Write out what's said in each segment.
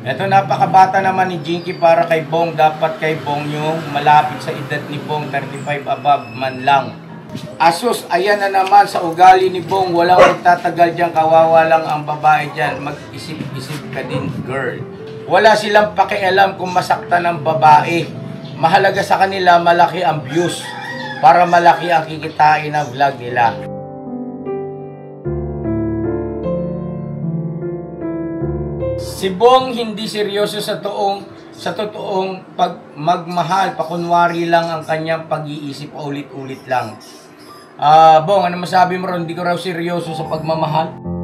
Ito, napakabata naman ni Jinky para kay Bong. Dapat kay Bong yung malapit sa edad ni Bong, 35 above man lang. Asus, ayan na naman sa ugali ni Bong. Walang magtatagal dyan, kawawa lang ang babae dyan. Mag-isip-isip ka din, girl. Wala silang pakialam kung masaktan ng babae. Mahalaga sa kanila, malaki ang views. Para malaki ang kikitain ng vlog nila. Si Bong hindi seryoso sa totoong magmahal, pakunwari lang ang kanyang pag-iisip, ulit-ulit lang. Bong, ano masabi mo ron? Hindi ko raw seryoso sa pagmamahal?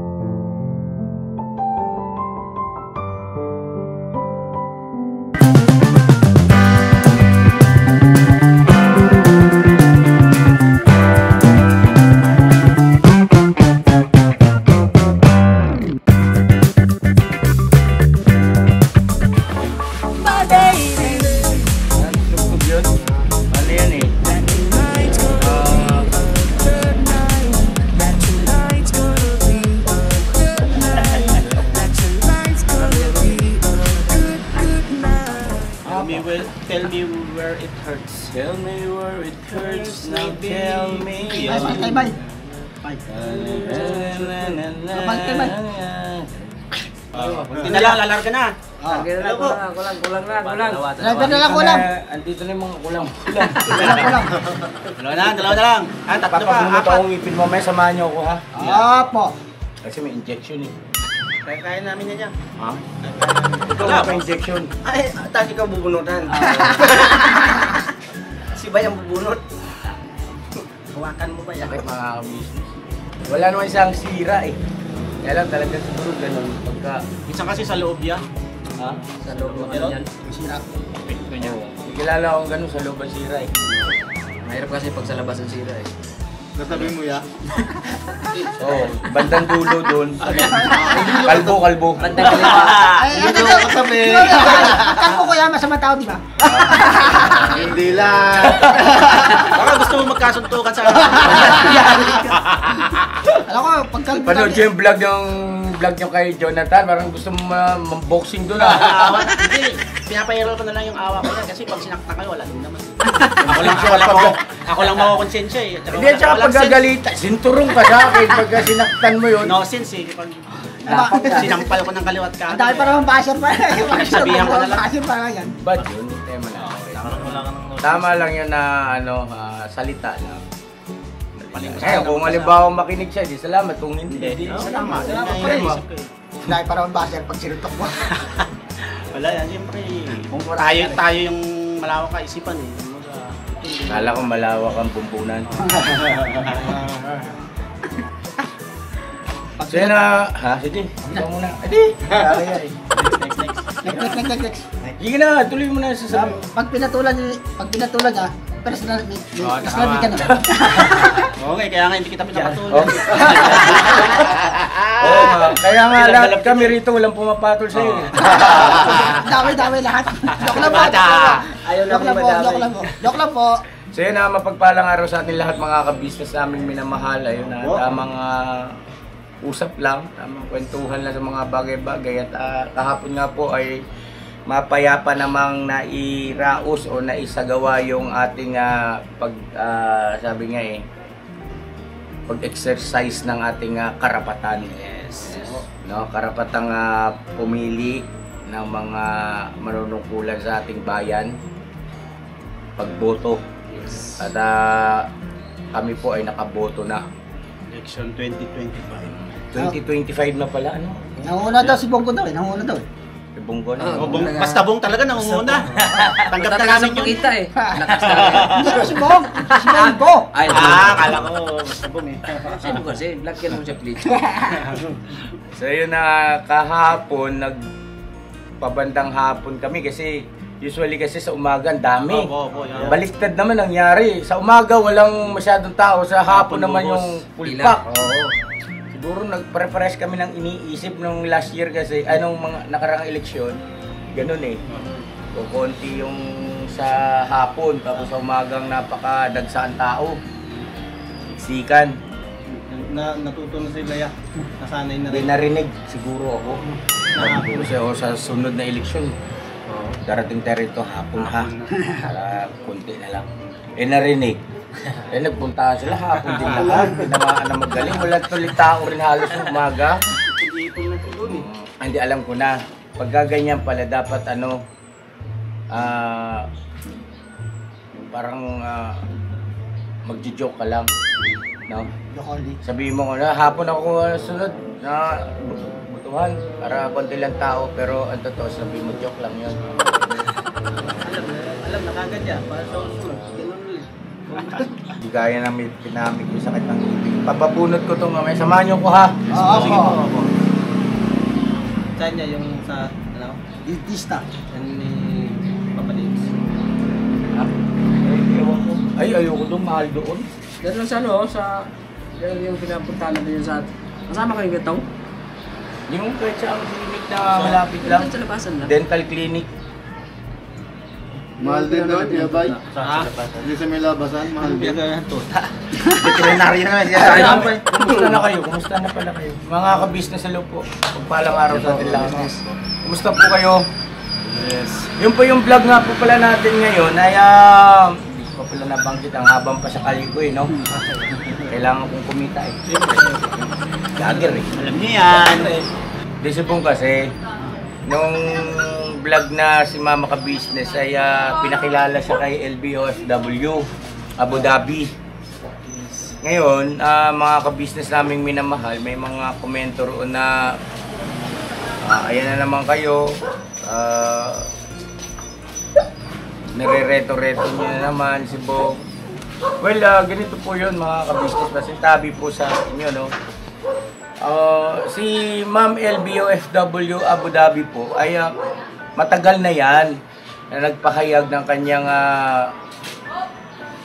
Tell me where it hurts. Tell me where it hurts, now tell me. Ay, bay. Hindi na lang, lalarga na. Kulang Kulang. Andito na yung mga kulang. Dalawa na lang. Tatlo pa, Papapunod apat. akong ipin mo, may samahan niyo ako ha. Apo. Kasi may injection eh. Kaya namin yan. Ha? Ito nga pa injection. Ay, tayo ikaw bubunutan. Si Bay ang bubunot. Hawakan mo ba yan? Bakit mga business? Wala naman siyang sira eh. Kaya lang talaga siguro ganun. Pagka... Minsan kasi sa loob yan. Ha? Sa loob ng ano yan. Sira. Hindi kilala akong ganun sa loob ang sira eh. Mahirap kasi pag sa labas ang sira eh. Nasabi mo ya? Oo, bandang dulo doon. Kalbo. Bandang kaliwa. Ay, ano to? Kasabi! Kalbo ko yan, masama tao, di ba? Hindi lang! Baka gusto mo magkasuntukan sa Alam ko, pag kalbo Panood siya yung vlog nyo kay Jonathan, parang gusto mo mag-boxing doon ah. awa. Hindi, pinapahirap ko na lang yung awa ko yan kasi pag sinakta kayo, wala din naman. Ako lang makukonsensya eh. Hindi at saka pagkagalita, sinturong ka sa akin pagka sinaktan mo yun. No sense eh. Pag sinampal ko ng kaliwat ka. ang dami pa naman basher pa. Sabihan ko na lang. Basher pa yan. Ba't yun? Tama lang yun na salita lang. Kaya kung halimbawa makinig siya, di salamat. Kung hindi, di salamat. Salamat pa rin mo. Ang dami pa naman basher pag sinutok mo. Wala yan, siyempre. Tayo yung malawak ka isipan eh. Kala ko malawak ang bumbunan. So yun na, ha? Sige, ikaw muna. Adi! Next. Sige na, tuloy mo na sa sabi. Pag pinatulan niya, personal ka na. Okay, kaya nga hindi kita pinapatuloy. Kaya nga lahat kami rito walang pumapatol sa'yo. Dami lahat. Joke lang po. So yun na, mapagpalang araw sa atin lahat mga ka-business namin minamahal. Ayun na, tamang usap lang, tamang kwentuhan lang sa mga bagay-bagay. At kahapon nga po ay mapayapa namang nairaos o naisagawa yung ating sabi nga pag-exercise ng ating karapatan. Yes. No, karapatang pumili ng mga manunungkulan sa ating bayan, pagboto. Yes. At kami po ay nakaboto na. Election 2025. 2025 na pala, ano? Nanguna daw si Bongo daw eh. Bonggo na. Basta Bong talaga nangunguna. Tanggap na namin yun. Kita eh. Hindi ko si Bong. Si Bongo. Ay, Kala ko basta Bong eh. sino kasi? Lagyan mo siya please. So yun na, kahapon, pabandang hapon kami kasi usually kasi sa umaga ang dami. Yan. Baliktad naman nangyari. Sa umaga walang masyadong tao, sa hapon naman yung pulpak. Oo. Siguro nag-refresh kami ng iniisip nung last year kasi anong mga nakaraang eleksyon, ganun eh. O konti yung sa hapon, tapos sa umagang napakadagsaan tao. Sikan. Natuto na sila ya. Nasanay na Hindi rin. narinig siguro ako. Kasi sa sunod na eleksyon, darating tayo rito hapon ha. Para konti na lang. Narinig. Nagpuntahan sila hapon din lahat. Tinamaan na magaling. Wala tuloy tao rin halos ng umaga. Hindi alam ko na. Pagkaganyan pala dapat parang magjo-joke ka lang. No? Sabihin mo na hapon ako sunod na butuhan para konti lang tao pero ang totoo sabihin mo joke lang yun. Alam na kagad yan. Para sa usunod. Hindi kaya na may pinamig ko sakit ng ibig. Papabunot ko itong mamaya. Samahan niyo ko ha. Sige po. Saan niya yung sa, Dentista. yan ni Papa Dins? Ay, ayoko doon. Mahal doon. Diyan lang sa yung pinapuntahan natin yun sa... Kasama kayo gatong? Yung kahit sa ang clinic na malapit lang. Sa labasan lang. Dental clinic. Mahal din doon, Yabay. Ha? Hindi sa may labasan, mahal din. Veterinary naman siya. Kumusta na kayo? Kumusta na pala kayo? Mga ka-business hello po. Pagpalang araw sa atin lang. Kumusta po kayo? Yes. Yun po yung vlog nga po pala natin ngayon ay hindi ko pa pala nabanggit ang habang pa sa kali ko no? Kailangan kong kumita eh. Lager eh. Alam niyo yan. Dito po kasi, nung vlog na si Mama Ka Business ay pinakilala siya kay LBOFW, Abu Dhabi. Ngayon, mga ka-business naming minamahal, may mga komento roon na ayan na naman kayo, nire-reto-reto niyo na naman si Bong. Well, ganito po yun mga ka-business, pasintabi po sa inyo, no? Si Ma'am LBOFW Abu Dhabi po ay matagal na yan na nagpahayag ng kanyang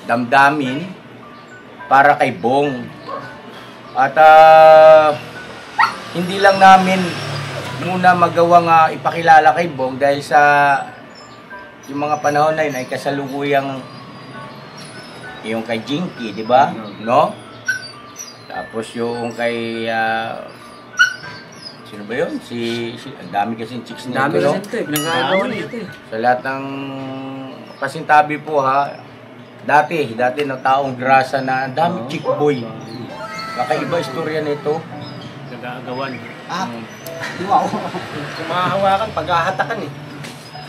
damdamin para kay Bong. At hindi lang namin muna magawang ipakilala kay Bong dahil sa yung mga panahon na yun ay kasalukuyang yung kay Jinky, di ba? No? Tapos yung kay sino ba yun? Ang dami kasing chicks nito, Dami no? kasi ito eh. Pinagagawa niya ito eh. Sa lahat ng pasintabi po ha, dati na taong grasa na ang dami chick boy. Kakaiba istorya nito. Nag-aagawan. Wow. Kung mahahawakan, pag-ahatakan eh.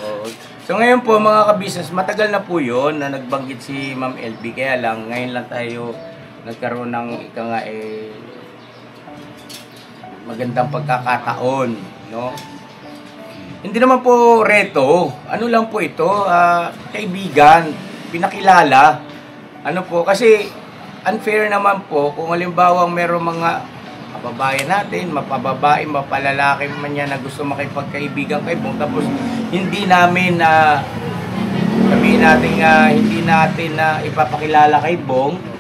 Oo. So ngayon po mga ka-business, matagal na po yun na nagbanggit si Ma'am LB. Kaya lang, ngayon lang tayo nagkaroon ng magandang pagkakataon, no? Hindi naman po reto. Ano lang po ito, kaibigan, pinakilala. Ano po, kasi unfair naman po kung halimbawa merong mga kababayan natin, mapababae, mapalalaki man yan na gusto makipagkaibigan kay Bong, tapos hindi namin sabihin natin hindi natin ipapakilala kay Bong.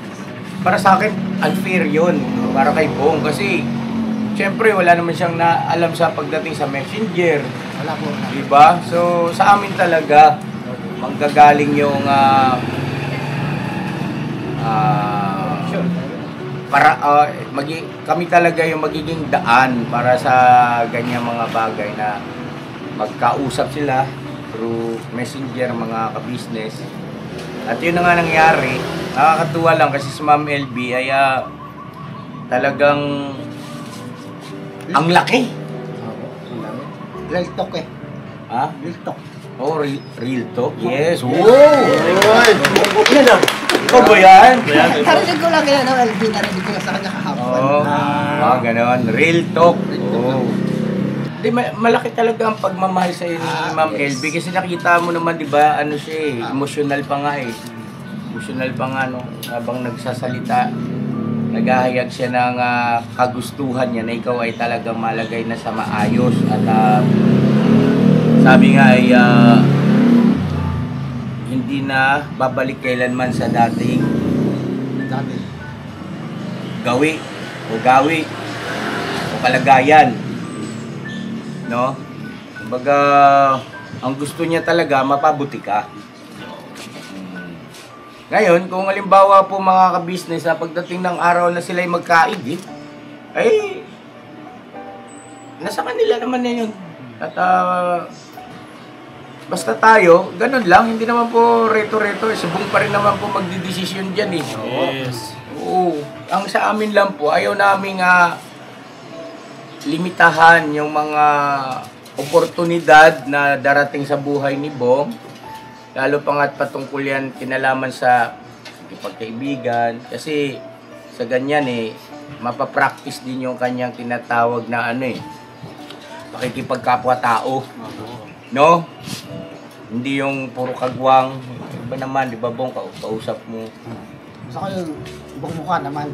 Para sa akin, unfair yun para kay Bong kasi syempre wala naman siyang alam sa pagdating sa Messenger. Wala po. Diba? So sa amin talaga manggagaling yung kami talaga yung magiging daan para sa ganyang mga bagay na magkausap sila through Messenger, mga ka-business. At yun na nga nangyari. Nakakatuwa lang kasi si Ma'am LB ay talagang ang laki. Real talk eh. Ha? Real talk. Oh, real talk? Yes. Wow! Oy! Yan ah. Ikaw ba yan? Narinig ko lang yan, no? LB, narinig ko lang sa kanya kahapon. Oo. Ganon. Real talk. Oh. Di, malaki talaga ang pagmamahal sa ni Ma'am yes. LB kasi nakita mo naman, di ba, ano siya eh, emotional pa nga eh. Emotional pa nga, no? Habang nagsasalita, naghahayag siya ng kagustuhan niya na ikaw ay talagang malagay na sa maayos. At sabi nga ay hindi na babalik kailanman sa dating gawi o kalagayan, no? Kumbaga ang gusto niya talaga mapabuti ka. Ngayon, kung halimbawa po mga ka-business sa pagdating ng araw na sila'y magkaigit, ay nasa kanila naman na yun. At basta tayo, ganun lang, hindi naman po reto-reto. Si Bong pa rin naman po magdidesisyon dyan eh. Yes. Oo. Ang sa amin lang po, ayaw namin limitahan yung mga oportunidad na darating sa buhay ni Bong. Lalo pa nga't patungkol yan kinalaman sa pagkaibigan. Kasi sa ganyan mapapractice din yung kanyang tinatawag na pakikipagkapwa-tao. No? Hindi yung puro kagwang. Iba naman, di ba Bong, kausap mo. Gusto ko yung ibang mukha naman.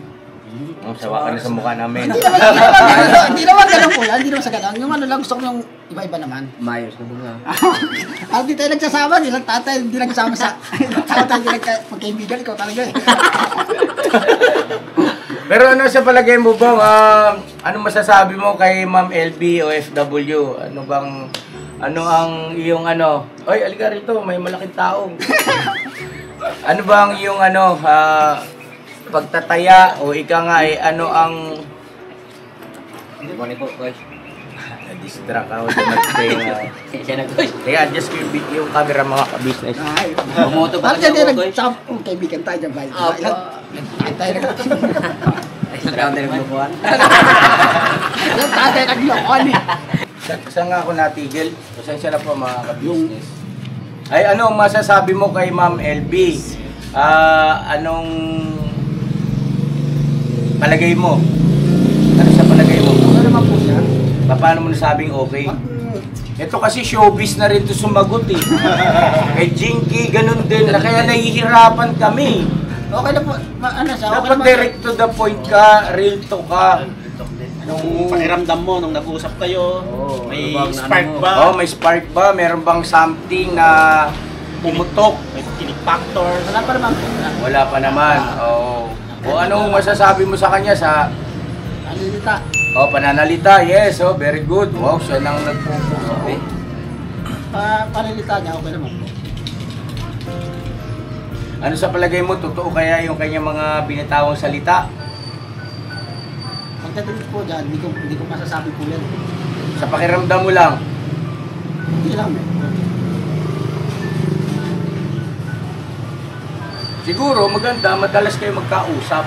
Sawa ka na sa mukha namin. Hindi naman ganun po yan. Hindi naman sa ganun. Yung ano lang, gusto ko yung iba-iba naman. Mayos na bunga. Hindi tayo nagsasama. Hindi lang tatay. Hindi nagsasama sa... Tatay, hindi magkaibigan. Ikaw talaga eh. Pero ano sa palagay mo Bong? Ano masasabi mo kay Ma'am LB OFW? Ano ang iyong Oy, alika rito, may malaking tao. Ano bang iyong pagtataya o ika nga ano ang Hindi ko nito, guys. na-distract ako sa nagtinga. Siya na, guys. Kaya adjust ko yung camera mga ka-business. Ay. Bumoto ba Bakit kayo, hindi guys? nagsasama? Kaibigan tayo dyan ba? Ilan tayo Nagkakaroon tayo ng bukuhan. Ilan tatay naglokohan eh. Saan nga ako natigil? Pasensya na po mga ka-business. Ay, ano ang masasabi mo kay Ma'am LB? Anong palagay mo? Ano sa palagay mo? Ano naman po siya? Paano mo nasabing okay? Ito kasi showbiz na rin to sumagot eh. Kay Jinky, ganun din. Na kaya nahihirapan kami. Okay na po. Ano siya? Okay Dapat naman. direct to the point ka, real to ka. Nung pakiramdam mo, nung nag-uusap kayo, may ano bang spark ano mo? ba? Oh, may spark ba? Meron bang something na pumutok? May kilig factor? Wala pa naman po. Wala pa naman. Oh. O anong masasabi mo sa kanya sa Alilita. pananalita? Yes, very good. Wow, siya nang nagpupuso. Panalita niya, okay naman po. Ano sa palagay mo, totoo kaya yung kanyang mga binitawang salita? Pagdating po dyan, hindi ko masasabi po yan. Sa pakiramdam mo lang? Hindi lang. Siguro maganda, madalas kayo magkausap.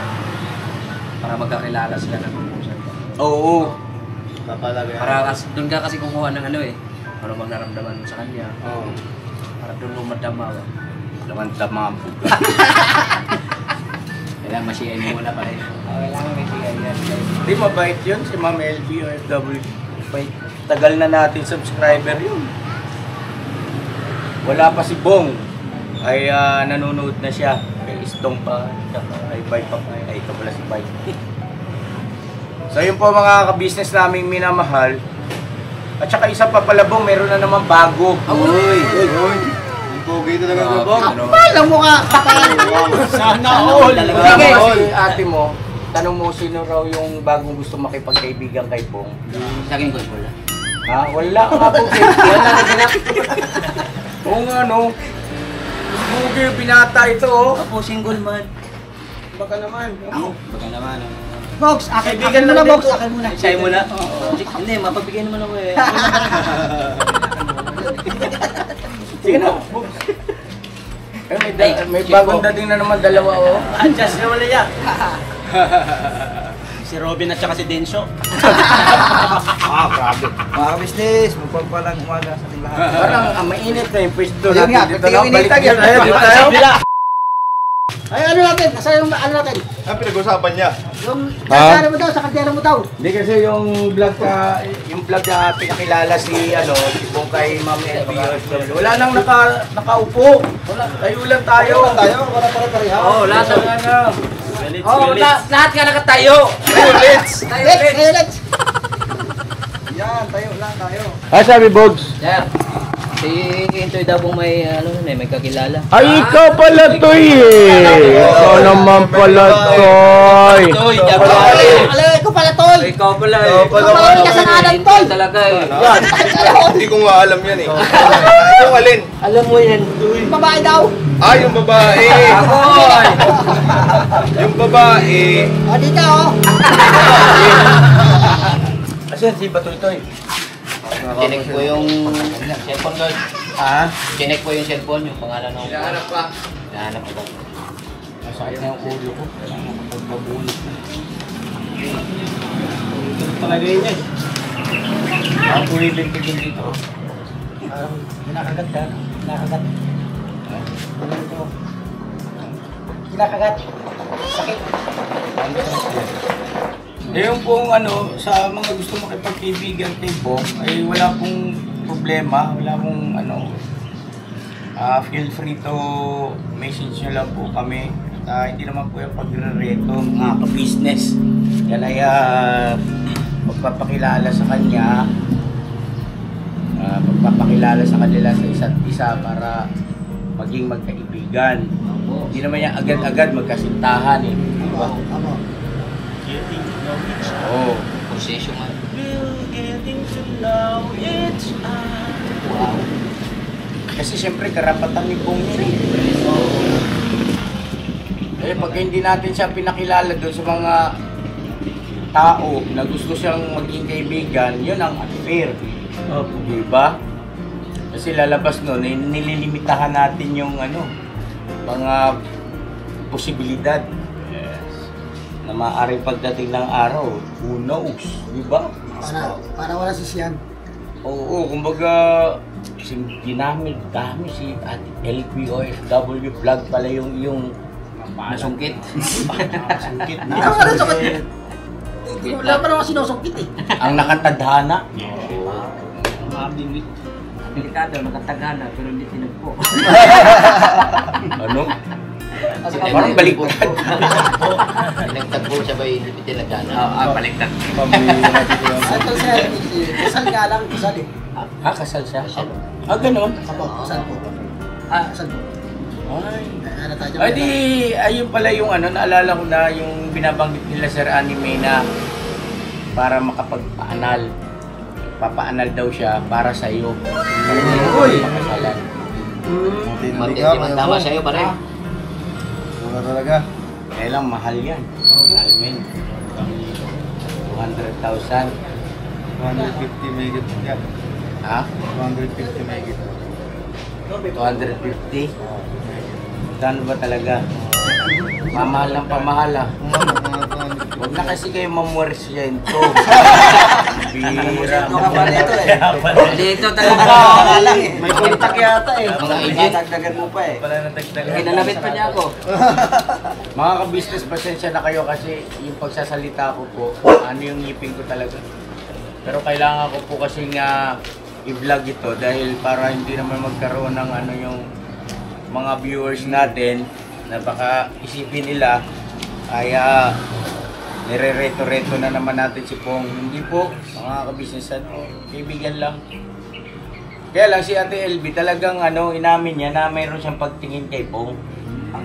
Para magkakilala sila ng umusap. Oo. Papalagay. Para doon ka kasi kumuha ng ano bang naramdaman mo sa kanya. Oo. Para doon mo madama. Laman tamampo. Kailangan masiyain mo muna pa rin. Kailangan may sigayan yan. Hindi, mabait yun si Ma'am LB OFW. Tagal na natin subscriber yun. Wala pa si Bong. Ay nanonood na siya. Kay Istong pa. Ay Bay pa. Ay ito pala si Bay. So yun po mga ka-business naming minamahal. At saka isa pa pala Bong, meron na naman bago. Uy! Pogi talaga ka, Bong. Kapal ang mukha! Kapal! Sana all! Sige, si ate mo, tanong mo sino raw yung bagong gusto makipagkaibigan kay Bong. Sa akin ko wala. Ha? Wala nga po. Wala na ganap. Oo nga no. Bugi yung binata ito oh. Ako single man. Baka naman. Baka naman. Box, akin Kaibigan muna lang box, dito. akin muna. Sa'yo muna? Hindi, mapagbigay naman ako eh. Sige na. May bagong dating na naman dalawa oh. Adjust na wala yan. Si Robin at saka si Densyo. Grabe. Mga ka-business, magpagpalang umaga sa ating lahat. Parang mainit na yung pwesto Yun nga, natin. Dito yung na, initag balik yan. tayo. Dito tayo. Ay, ano natin? Nasa yung ano natin? Ang pinag-usapan niya. Yung kaldera mo daw, sa kaldera mo daw. Hindi kasi yung vlog na pinakilala si Bong kay Ma'am LB OFW. Wala nang nakaupo. Tayo lang tayo. Tayo, para pare-pareha. Oo, lahat ng Lahat ka nakatayo! Let's! Let's! Yan, tayo lang tayo. Sabi Bogs? Sir, si Intoy daw pong may may kakilala. Ay, ikaw pala Toy eh! Ikaw naman pala Toy! Toy, Alay, ko pala, Toy! Ikaw pala eh. Ikaw pala may kasalanan, Toy! Talaga eh. Hindi ko nga alam yan eh. Yung alin? Alam mo yan. Yung babae daw! Yung babae. Ako! Yung babae. O, di ka, oh! Kasi si Batoy Toy. Chinek ko yung cellphone ko. Ha? Chinek ko yung cellphone, yung pangalan ng... Hinahanap pa. Hinahanap ko. Masakit na yung ulo ko. Kailangan makapagpabunot na. Ito talaga yun eh. Ako yung lintigin dito. Kinakagat ka. Kinakagat. Kinakagat. Sakit. Yung pong ano, sa mga gusto makipagkaibigan kay Bong, ay wala pong problema, wala pong ano, feel free to message nyo lang po kami. Hindi naman po yung pagre-reto, mga ka-business. Yan ay magpapakilala sa kanya, magpapakilala sa kanila sa isa't isa para maging magkaibigan. Hindi naman yan agad-agad magkasintahan eh. Diba? Oo. Proseso man. Wow. Kasi siyempre karapatan ni Bong yun eh. Eh pag hindi natin siya pinakilala doon sa mga tao na gusto siyang maging kaibigan, yun ang unfair. Diba? Kasi lalabas nun, nililimitahan natin yung ano, mga posibilidad. Na maaaring pagdating ng araw, who knows, di ba? Para wala sisiyan. Oo, kumbaga, ginamit dami si Ate LPOFW vlog pala yung Nasungkit. nasungkit. Wala sakit. Wala pa naman sinusungkit eh. Ang nakatadhana. Delikado, nakatagana, pero hindi tinagpo. Ano? Parang baliktad. Pinagtagpo siya ba yung tinagana? Baliktad. Ito siya, kasal nga lang, kasal eh. Kasal siya? Ganun? Apo, kasal po. Kasal po. Ay. Ano tayo? Ay di, ayun pala yung ano, naalala ko na yung binabanggit nila Sir Anime na para makapagpaanal. Papaanal daw siya para sa iyo. Uy! Makasalan. Tama sa'yo pa rin. Wala talaga. Kaya lang, mahal yan. Mahal men. 200,000. 250 megit yan. Ha? 250 megit. 250? Saan ba talaga? Mamahal ng pamahal ah. Huwag na kasi kayo mamuwersyento. Bira. Dito talaga. May kontak yata eh. Mga agent. Dagdagan mo pa eh. Kinalabit pa niya ako. Mga ka-business, pasensya na kayo kasi yung pagsasalita ko po, ano yung ngipin ko talaga. Pero kailangan ko po kasi nga i-vlog ito dahil para hindi naman magkaroon ng ano yung mga viewers natin na baka isipin nila ay nire-reto-reto na naman natin si Pong. Hindi po, mga ka-business, kaibigan lang. Kaya lang si Ate LB talagang ano, inamin niya na mayroon siyang pagtingin kay Pong.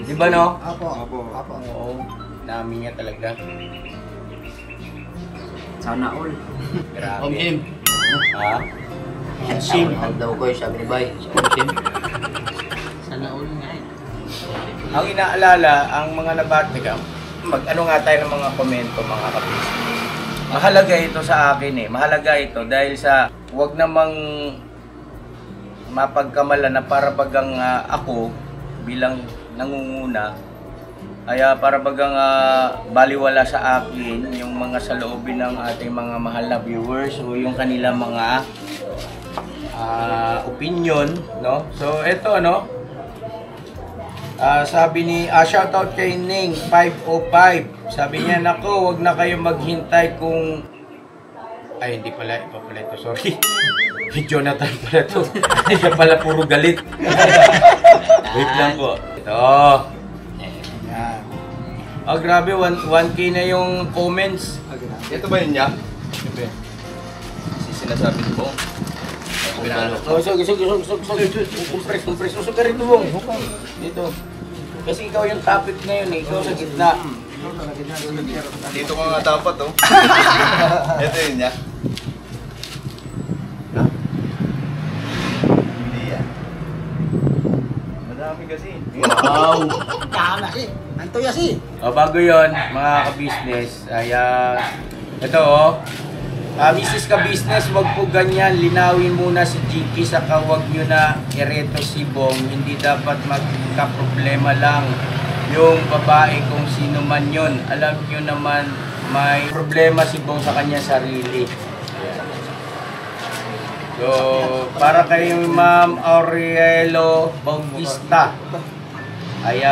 Di ba no? Apo, apo, apo. Oo, inamin niya talaga. Sana all. Grabe. Om Jim. Ha? Sim. Ang daw ko yung sabi ni Bay. Om Jim. Sana all nga eh. Ang inaalala, ang mga nabati ka, mag-ano nga tayo ng mga komento, mga kapis. Mahalaga ito sa akin eh. Mahalaga ito dahil sa wag namang mapagkamala na para bagang ako bilang nangunguna ay para bagang baliwala sa akin yung mga saloobin ng ating mga mahal na viewers o yung kanilang mga opinion, no? So ito ano, sabi ni shoutout kay Ning 505. Sabi niya, nako, wag na kayo maghintay kung ay hindi pala, iba pala ito, sorry. Jonathan pala to. Siya pala puro galit. Wait lang po. Ito. Yan. Oh, grabe, 1K na yung comments. Ito ba yun niya? Kasi sinasabi ni Bong. Oh, sige. Compress. Usog ka rito, Bong. Dito. Kasi ikaw yung topic na yun, ikaw sa gitna. Dito ko nga dapat oh. Ito yun niya. Hindi yan. Madami kasi. Wow! Kama si. Antoya si. O, bago yon mga ka-business, ay ito Misis ka business, wag po ganyan. Linawin muna si Jiki, saka wag nyo na ireto si Bong. Hindi dapat magka-problema lang yung babae kung sino man yun. Alam nyo naman may problema si Bong sa kanya sarili. So, para kay Ma'am Aurelio Bautista, ay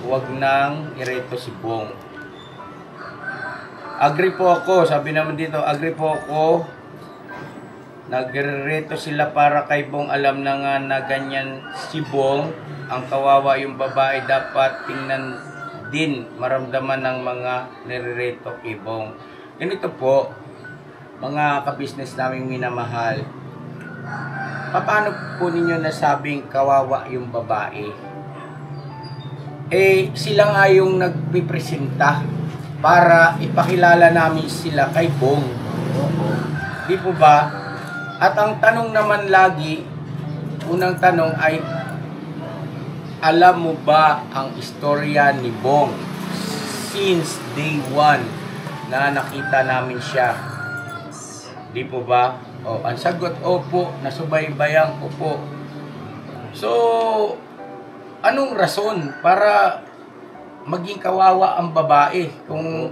wag nang ireto si Bong. Agree po ako, sabi naman dito, agree po ako. Nagreto sila para kay Bong. Alam na nga na ganyan si Bong. Ang kawawa yung babae, dapat tingnan din, maramdaman ng mga nirereto kay Bong. Ganito po, mga kabisnes naming minamahal. Paano po ninyo nasabing kawawa yung babae? Eh, sila nga yung nagpipresenta para ipakilala namin sila kay Bong. Di po ba? At ang tanong naman lagi, unang tanong ay, alam mo ba ang istorya ni Bong since day one na nakita namin siya? Di po ba? O, ang sagot, opo, nasubaybayan ko po. So, anong rason para maging kawawa ang babae kung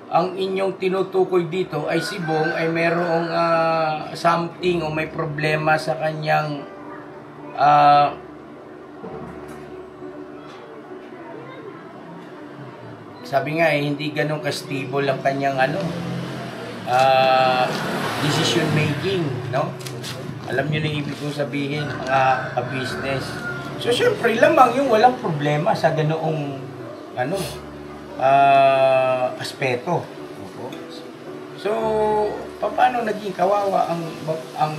ang inyong tinutukoy dito ay si Bong ay merong something o may problema sa kanyang sabi nga hindi ganun ka-stable ang kanyang decision making, no? Alam niyo na ibig kong sabihin, mga business. So syempre lamang yung walang problema sa ganoong aspeto. So, paano naging kawawa ang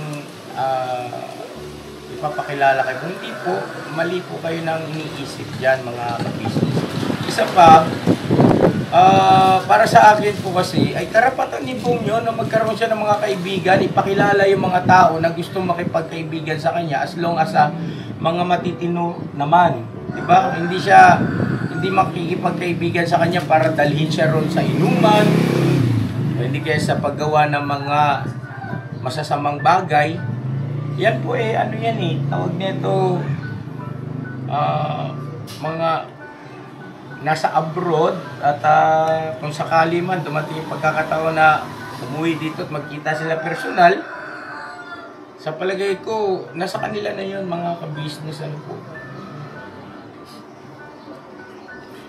ipapakilala kayo? Kung hindi po, mali po kayo nang iniisip dyan, mga business. Isa pa, para sa akin po kasi, ay karapatan ni Bong yun na magkaroon siya ng mga kaibigan, ipakilala yung mga tao na gusto makipagkaibigan sa kanya as long as mga matitino naman. Diba? Hindi makikipagkaibigan sa kanya para dalhin siya ron sa inuman, o hindi kaya sa paggawa ng mga masasamang bagay. Yan po tawag nito mga nasa abroad at kung sakali man dumating yung pagkakataon na umuwi dito at magkita sila personal, sa palagay ko nasa kanila na yun, mga ka-business po.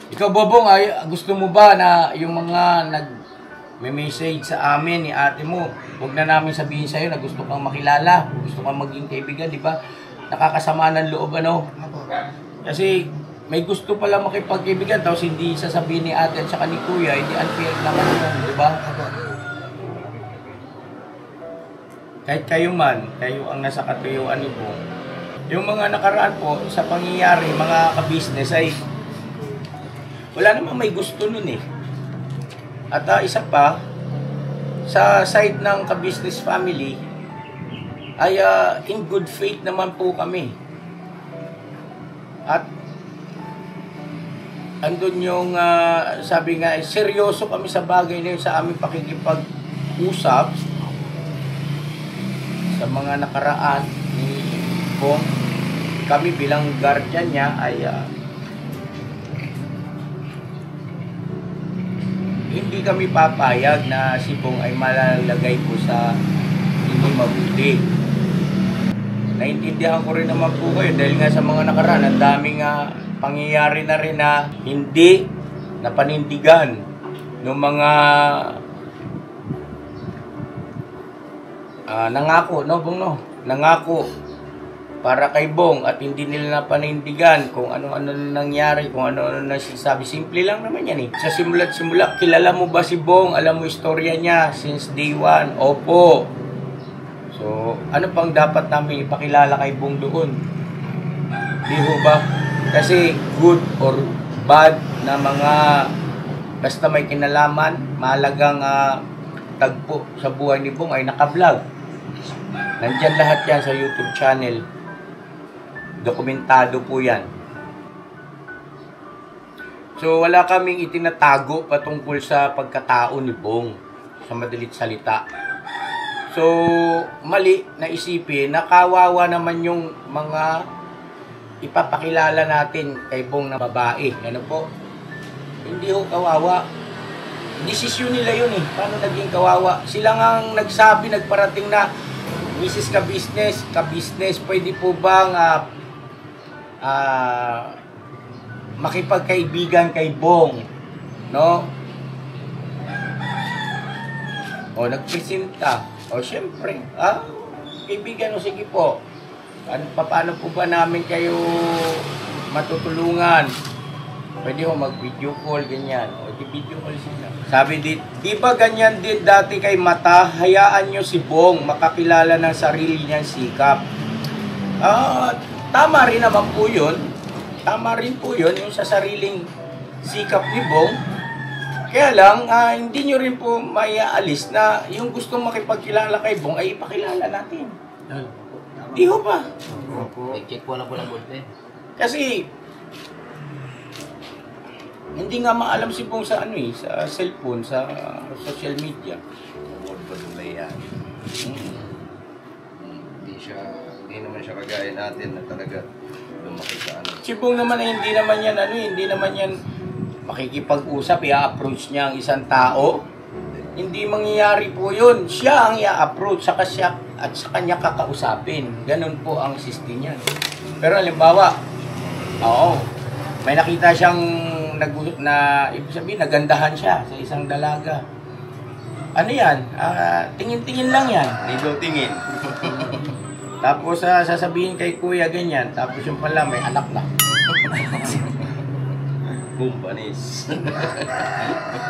Ikaw, Bobong, ay gusto mo ba na yung mga nag-message sa amin ni ate mo, huwag na namin sabihin sa'yo na gusto kang makilala, gusto kang maging kaibigan, di ba? Nakakasama ng loob, Kasi may gusto pala makipagkaibigan, tapos hindi sasabihin ni ate at saka ni kuya, hindi unfair naman yun, di ba? Kahit kayo man, kayo ang nasa katuyuan ni Bong. Yung mga nakaraan po sa pangyayari, mga ka-business ay wala namang may gusto nun At isa pa, sa side ng ka-business family, ay in good faith naman po kami. At andun yung, sabi nga, seryoso kami sa bagay na yun sa aming pakikipag-usap sa mga nakaraan ni Bong. Kami bilang guardian niya ay hindi kami papayag na si Bong ay malalagay po sa hindi mabuti. Naintindihan ko rin naman po kayo dahil nga sa mga nakaraan, ang daming pangyayari na rin na hindi napanindigan ng mga nangako, no Bong, no? Nangako para kay Bong at hindi nila napanindigan kung ano-ano nangyari, kung ano-ano nasasabi. Simple lang naman yan Sa simula't simula, kilala mo ba si Bong? Alam mo istorya niya since day one? Opo. So, ano pang dapat namin ipakilala kay Bong doon? Di ho ba? Kasi good or bad na mga basta may kinalaman, mahalagang tagpo sa buhay ni Bong ay naka-vlog. Nandyan lahat yan sa YouTube channel. Dokumentado po yan. So, wala kaming itinatago patungkol sa pagkatao ni Bong, sa madalit salita. So, mali na isipin na kawawa naman yung mga ipapakilala natin kay Bong na babae. Ano po? Hindi ho kawawa. Desisyon nila yun eh. Paano naging kawawa? Sila nga ang nagsabi, nagparating na, Mrs. Ka-business, pwede po bang makipagkaibigan kay Bong? No? O, nagpresenta. O, syempre, kaibigan o sige po. Paano po ba namin kayo matutulungan? Pwede mo mag-video call, ganyan. O, di-video call sila. Sabi di ba ganyan din dati kay Mata? Hayaan nyo si Bong makakilala ng sarili niyang sikap. Tama rin naman po yun. Tama rin po yun, yung sa sariling sikap ni Bong. Kaya lang, hindi nyo rin po maiaalis na yung gustong makipagkilala kay Bong ay ipakilala natin. Di ho ba? Check po na po ng bolte. Kasi, hindi nga maalam si Bong sa sa cellphone, sa social media. Hindi naman siya kagaya natin na talaga lumaki sa ano. Si Bong naman ay hindi naman yan makikipag-usap, i-approach niya ang isang tao. Hindi mangyayari po yun. Siya ang i-approach, saka siya at sa kanya kakausapin. Ganun po ang system niya. Pero halimbawa, may nakita siyang ibig sabihin, nagandahan siya sa isang dalaga. Ano yan? Tingin-tingin lang yan. Ligaw tingin. Tapos sasabihin kay kuya ganyan, tapos yung pala may anak na. Bumpanis.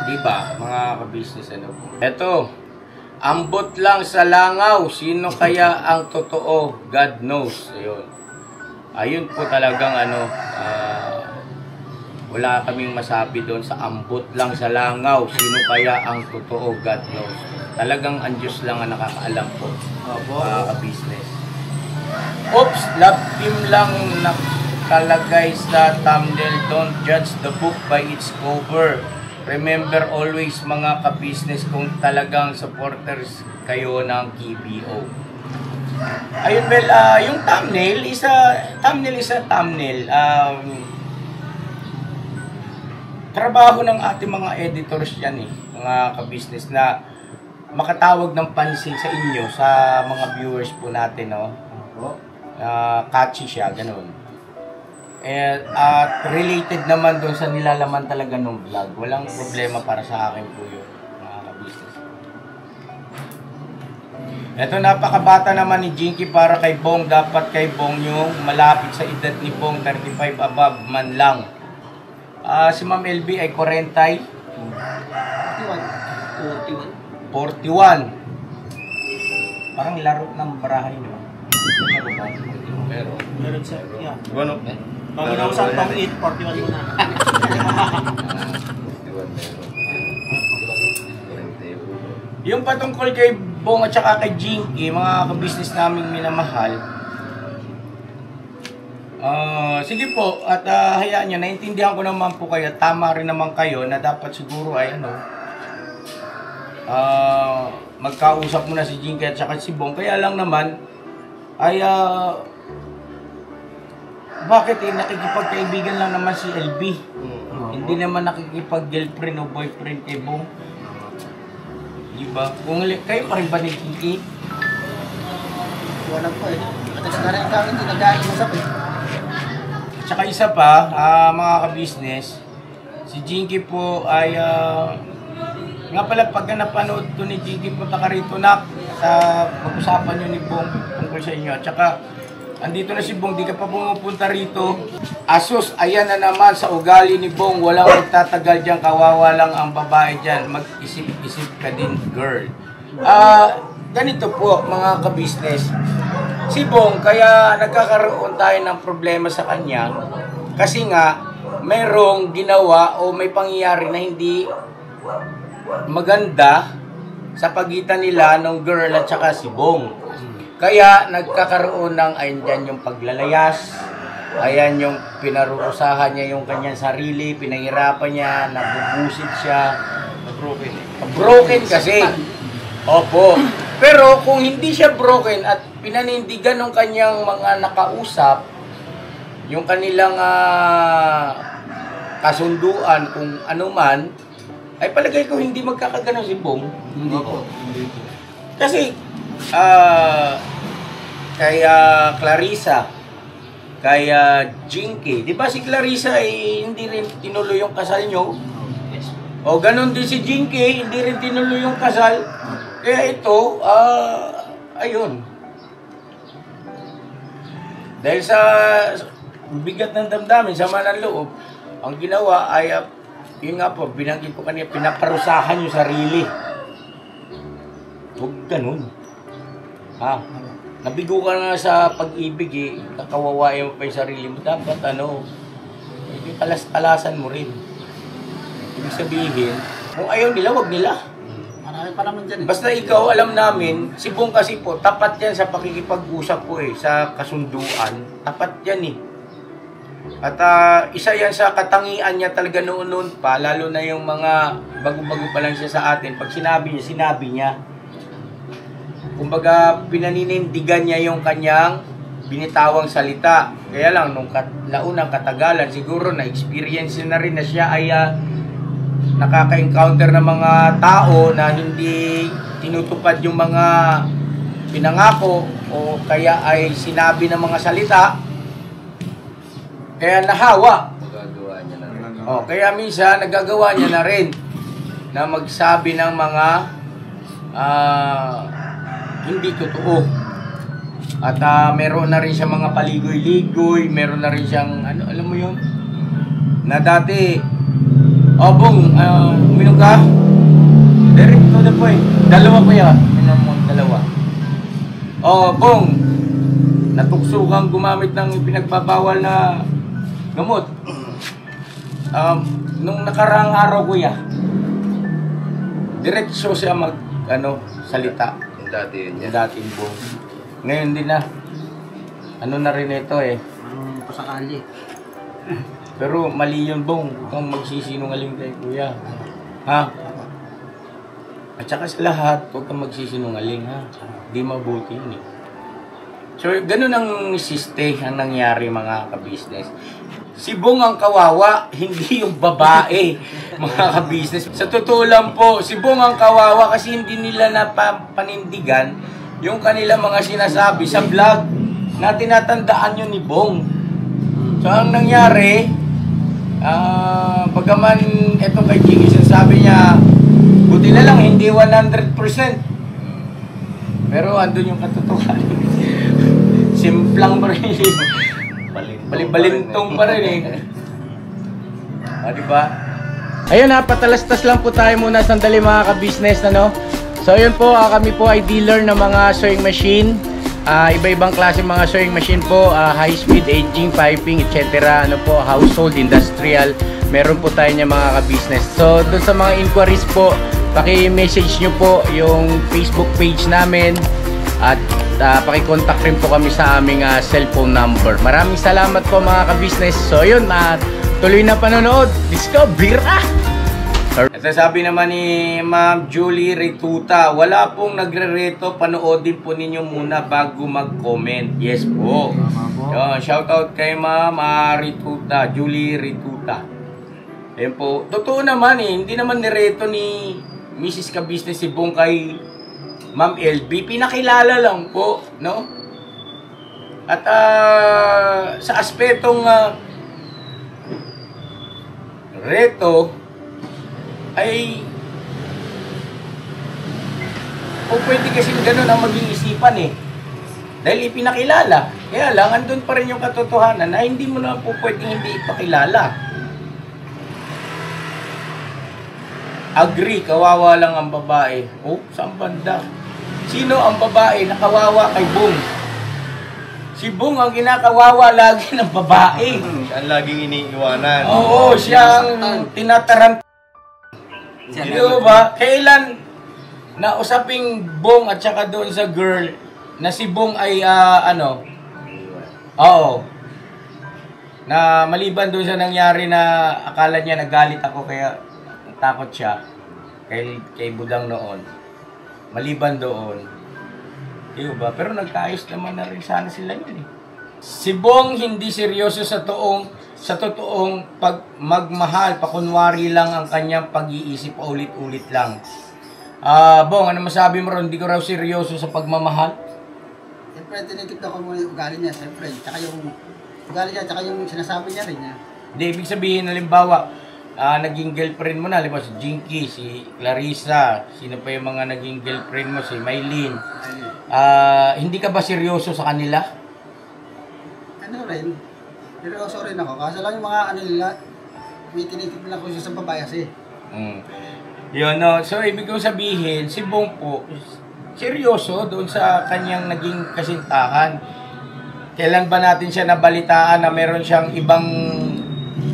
Diba, mga ka-business ano po. Eto, ambot lang sa langaw, sino kaya ang totoo? God knows. Ayun po talagang wala kaming masabi doon sa ambot lang sa langaw, sino kaya ang totoo? God knows. Talagang ang Diyos lang ang nakakaalam po, mga ka-business. Oops, love team lang nakalagay sa thumbnail. Don't judge the book by its cover. Remember always, mga ka-business, kung talagang supporters kayo ng KBO. Ayun, well, yung thumbnail is a thumbnail. Trabaho ng ating mga editors yan mga ka-business, na makatawag ng pansin sa inyo, sa mga viewers po natin, catchy siya, ganun. At related naman doon sa nilalaman talaga ng vlog. Walang problema para sa akin po yun, mga ka-business. Ito, napakabata naman ni Jinky para kay Bong. Dapat kay Bong yung malapit sa edad ni Bong, 35 above man lang. Si Ma'am LB ay 40. 41. Parang laro ng barahay, no? Meron siya. Yeah. Ano? Pag inausap pang 8, 41 muna. Yung patungkol kay Bong at saka kay Jinky, mga ka-business naming minamahal, sige po, at hayaan nyo, naintindihan ko naman po kayo, tama rin naman kayo na dapat siguro ay magkausap muna si Jinky at saka si Bong. Kaya lang naman ay bakit nakikipagkaibigan lang naman si LB, hindi naman nakikipag-girlfriend o boyfriend kay Bong, diba? Kung kayo pa rin ba ni Jinky? Wala po Matagal na rin kami hindi nag-aayusap Tsaka isa pa, mga ka-business, si Jinky po ay, nga pala pagka napanood to ni Jinky, punta ka rito na sa pag-usapan nyo ni Bong tungkol sa inyo. Tsaka, andito na si Bong, di ka pa pumupunta rito. Asus, ayan na naman sa ugali ni Bong, walang magtatagal dyan, kawawa lang ang babae dyan. Mag-isip-isip ka din, girl. Ganito po, mga ka-business. Si Bong, kaya nagkakaroon tayo ng problema sa kanya kasi nga mayroong ginawa o may pangyayari na hindi maganda sa pagitan nila ng girl at saka si Bong. Kaya nagkakaroon ng ayun dyan yung paglalayas, ayan yung pinarurusahan niya yung kanyang sarili, pinahirapan niya, nabubusit siya, broken kasi. Opo. Pero kung hindi siya broken at pinanindigan ng kanyang mga nakausap, yung kanilang kasunduan kung ano man, ay palagay ko hindi magkakagano si Bong. Hindi po. Kasi, kay Clarissa, kay Jinky, di ba si Clarissa ay hindi rin tinuloy yung kasal nyo? O ganun din si Jinky, hindi rin tinuloy yung kasal. Kaya ito, ayun. Dahil sa bigat ng damdamin, sama ng loob, ang ginawa ay, yun nga po, binanggit ko kanina, pinaparusahan yung sarili. Huwag ganun. Nabigo ka na sa pag-ibig kakawawain mo pa yung sarili mo. Dapat kalas-kalasan mo rin. Ibig sabihin, kung ayaw nila, wag nila. Marami pa naman dyan. Basta ikaw, alam namin, si Bong kasi po, tapat yan sa pakikipag-usap po sa kasunduan. Tapat yan At isa yan sa katangian niya talaga noon pa, lalo na yung mga bago-bago pa lang siya sa atin. Pag sinabi niya. Kumbaga, pinaninindigan niya yung kanyang binitawang salita. Kaya lang, nung naunang katagalan, siguro na-experience na rin na siya ay nakaka-encounter ng mga tao na hindi tinutupad yung mga pinangako o kaya ay sinabi ng mga salita. Kaya nahawa. Magagawa niya na rin. Kaya minsan, nagagawa niya na rin na magsabi ng mga hindi totoo. At meron na rin siyang mga paligoy-ligoy, meron na rin siyang, alam mo yun? Na dati, Bong, uminom ka? Direct to the point. Dalawa ko yan. Uminom mo, dalawa. Bong, natukso kang gumamit ng pinagbabawal na gamot. Nung nakarang araw ko yan, diretso siya salita. Yung dati yun Yung dating Bong. Ngayon din na. Ano na rin ito Pasakali. Pero mali yun, Bong. Huwag kang magsisinungaling kay kuya. Ha? At saka sa lahat, huwag kang magsisinungaling, ha? Di mabuti yun So, ganun ang siste ang nangyari, mga kabisnes. Si Bong ang kawawa, hindi yung babae, mga kabisnes. Sa totoo lang po, si Bong ang kawawa kasi hindi nila napanindigan yung kanila mga sinasabi sa vlog na tinatandaan yun ni Bong. So, ang nangyari, bagaman eto kay Jinky, sabi niya, buti na lang, hindi 100%. Pero andun yung katotohanan. Simplang pa rin. Balibalintong pa rin diba? Ayun patalastas lang po tayo muna sandali mga ka-business So ayun po, kami po ay dealer ng mga sewing machine. Iba-ibang klase mga sewing machine po, high speed, aging, piping, etc. Household, industrial. Meron po tayo niya mga ka-business. So dun sa mga inquiries po, paki-message nyo po yung Facebook page namin. At paki-contact rin po kami sa aming cellphone number. Maraming salamat po mga ka-business. So yun, tuloy na panonood. Discover! Ito sabi naman ni Ma'am Julie Rituta, wala pong nagre-reto, panoodin po ninyo muna bago mag-comment. Yes po. Shoutout kay Ma'am Rituta, Julie Rituta. Ayan po. Totoo naman hindi naman nireto ni Mrs. Ka-Business si Bong kay Ma'am LB. Pinakilala lang po, At sa aspetong reto, ay pwede kasi gano'n ang maging isipan dahil ipinakilala. Kaya lang, andun pa rin yung katotohanan na hindi mo na po pwedeng hindi ipakilala. Agree, kawawa lang ang babae. Saan banda? Sino ang babae na kawawa kay Bong? Si Bong ang kinakawawa lagi ng babae. Ang laging iniiwanan. Oo, siya ang tinatarant. Di ba? Kailan na usaping Bong at saka doon sa girl na si Bong ay na maliban doon sa nangyari na akala niya nagalit ako kaya takot siya kay Budang noon. Maliban doon, Di ba? Pero nagkaayos naman na rin sana sila yun eh. Si Bong hindi seryoso sa totoong pag magmahal, pakunwari lang ang kanyang pag-iisip, ulit-ulit lang. Bong, ano masabi mo ron? Hindi ko raw seryoso sa pagmamahal? Siyempre, tinitignan ko muna yung ugali niya, siyempre. Tsaka yung ugali niya, tsaka yung sinasabi niya rin niya. Hindi, ibig sabihin, halimbawa, naging girlfriend mo na, halimbawa si Jinky, si Clarissa, sino pa yung mga naging girlfriend mo, si Maylene. Hindi ka ba seryoso sa kanila? Ano rin, seryoso rin ako. Kaso lang yung mga ano nila, may tinitignan ko siya sa babae kasi. Yun, no? So, ibig kong sabihin, si Bong po, seryoso doon sa kanyang naging kasintahan. Kailan ba natin siya nabalitaan na meron siyang ibang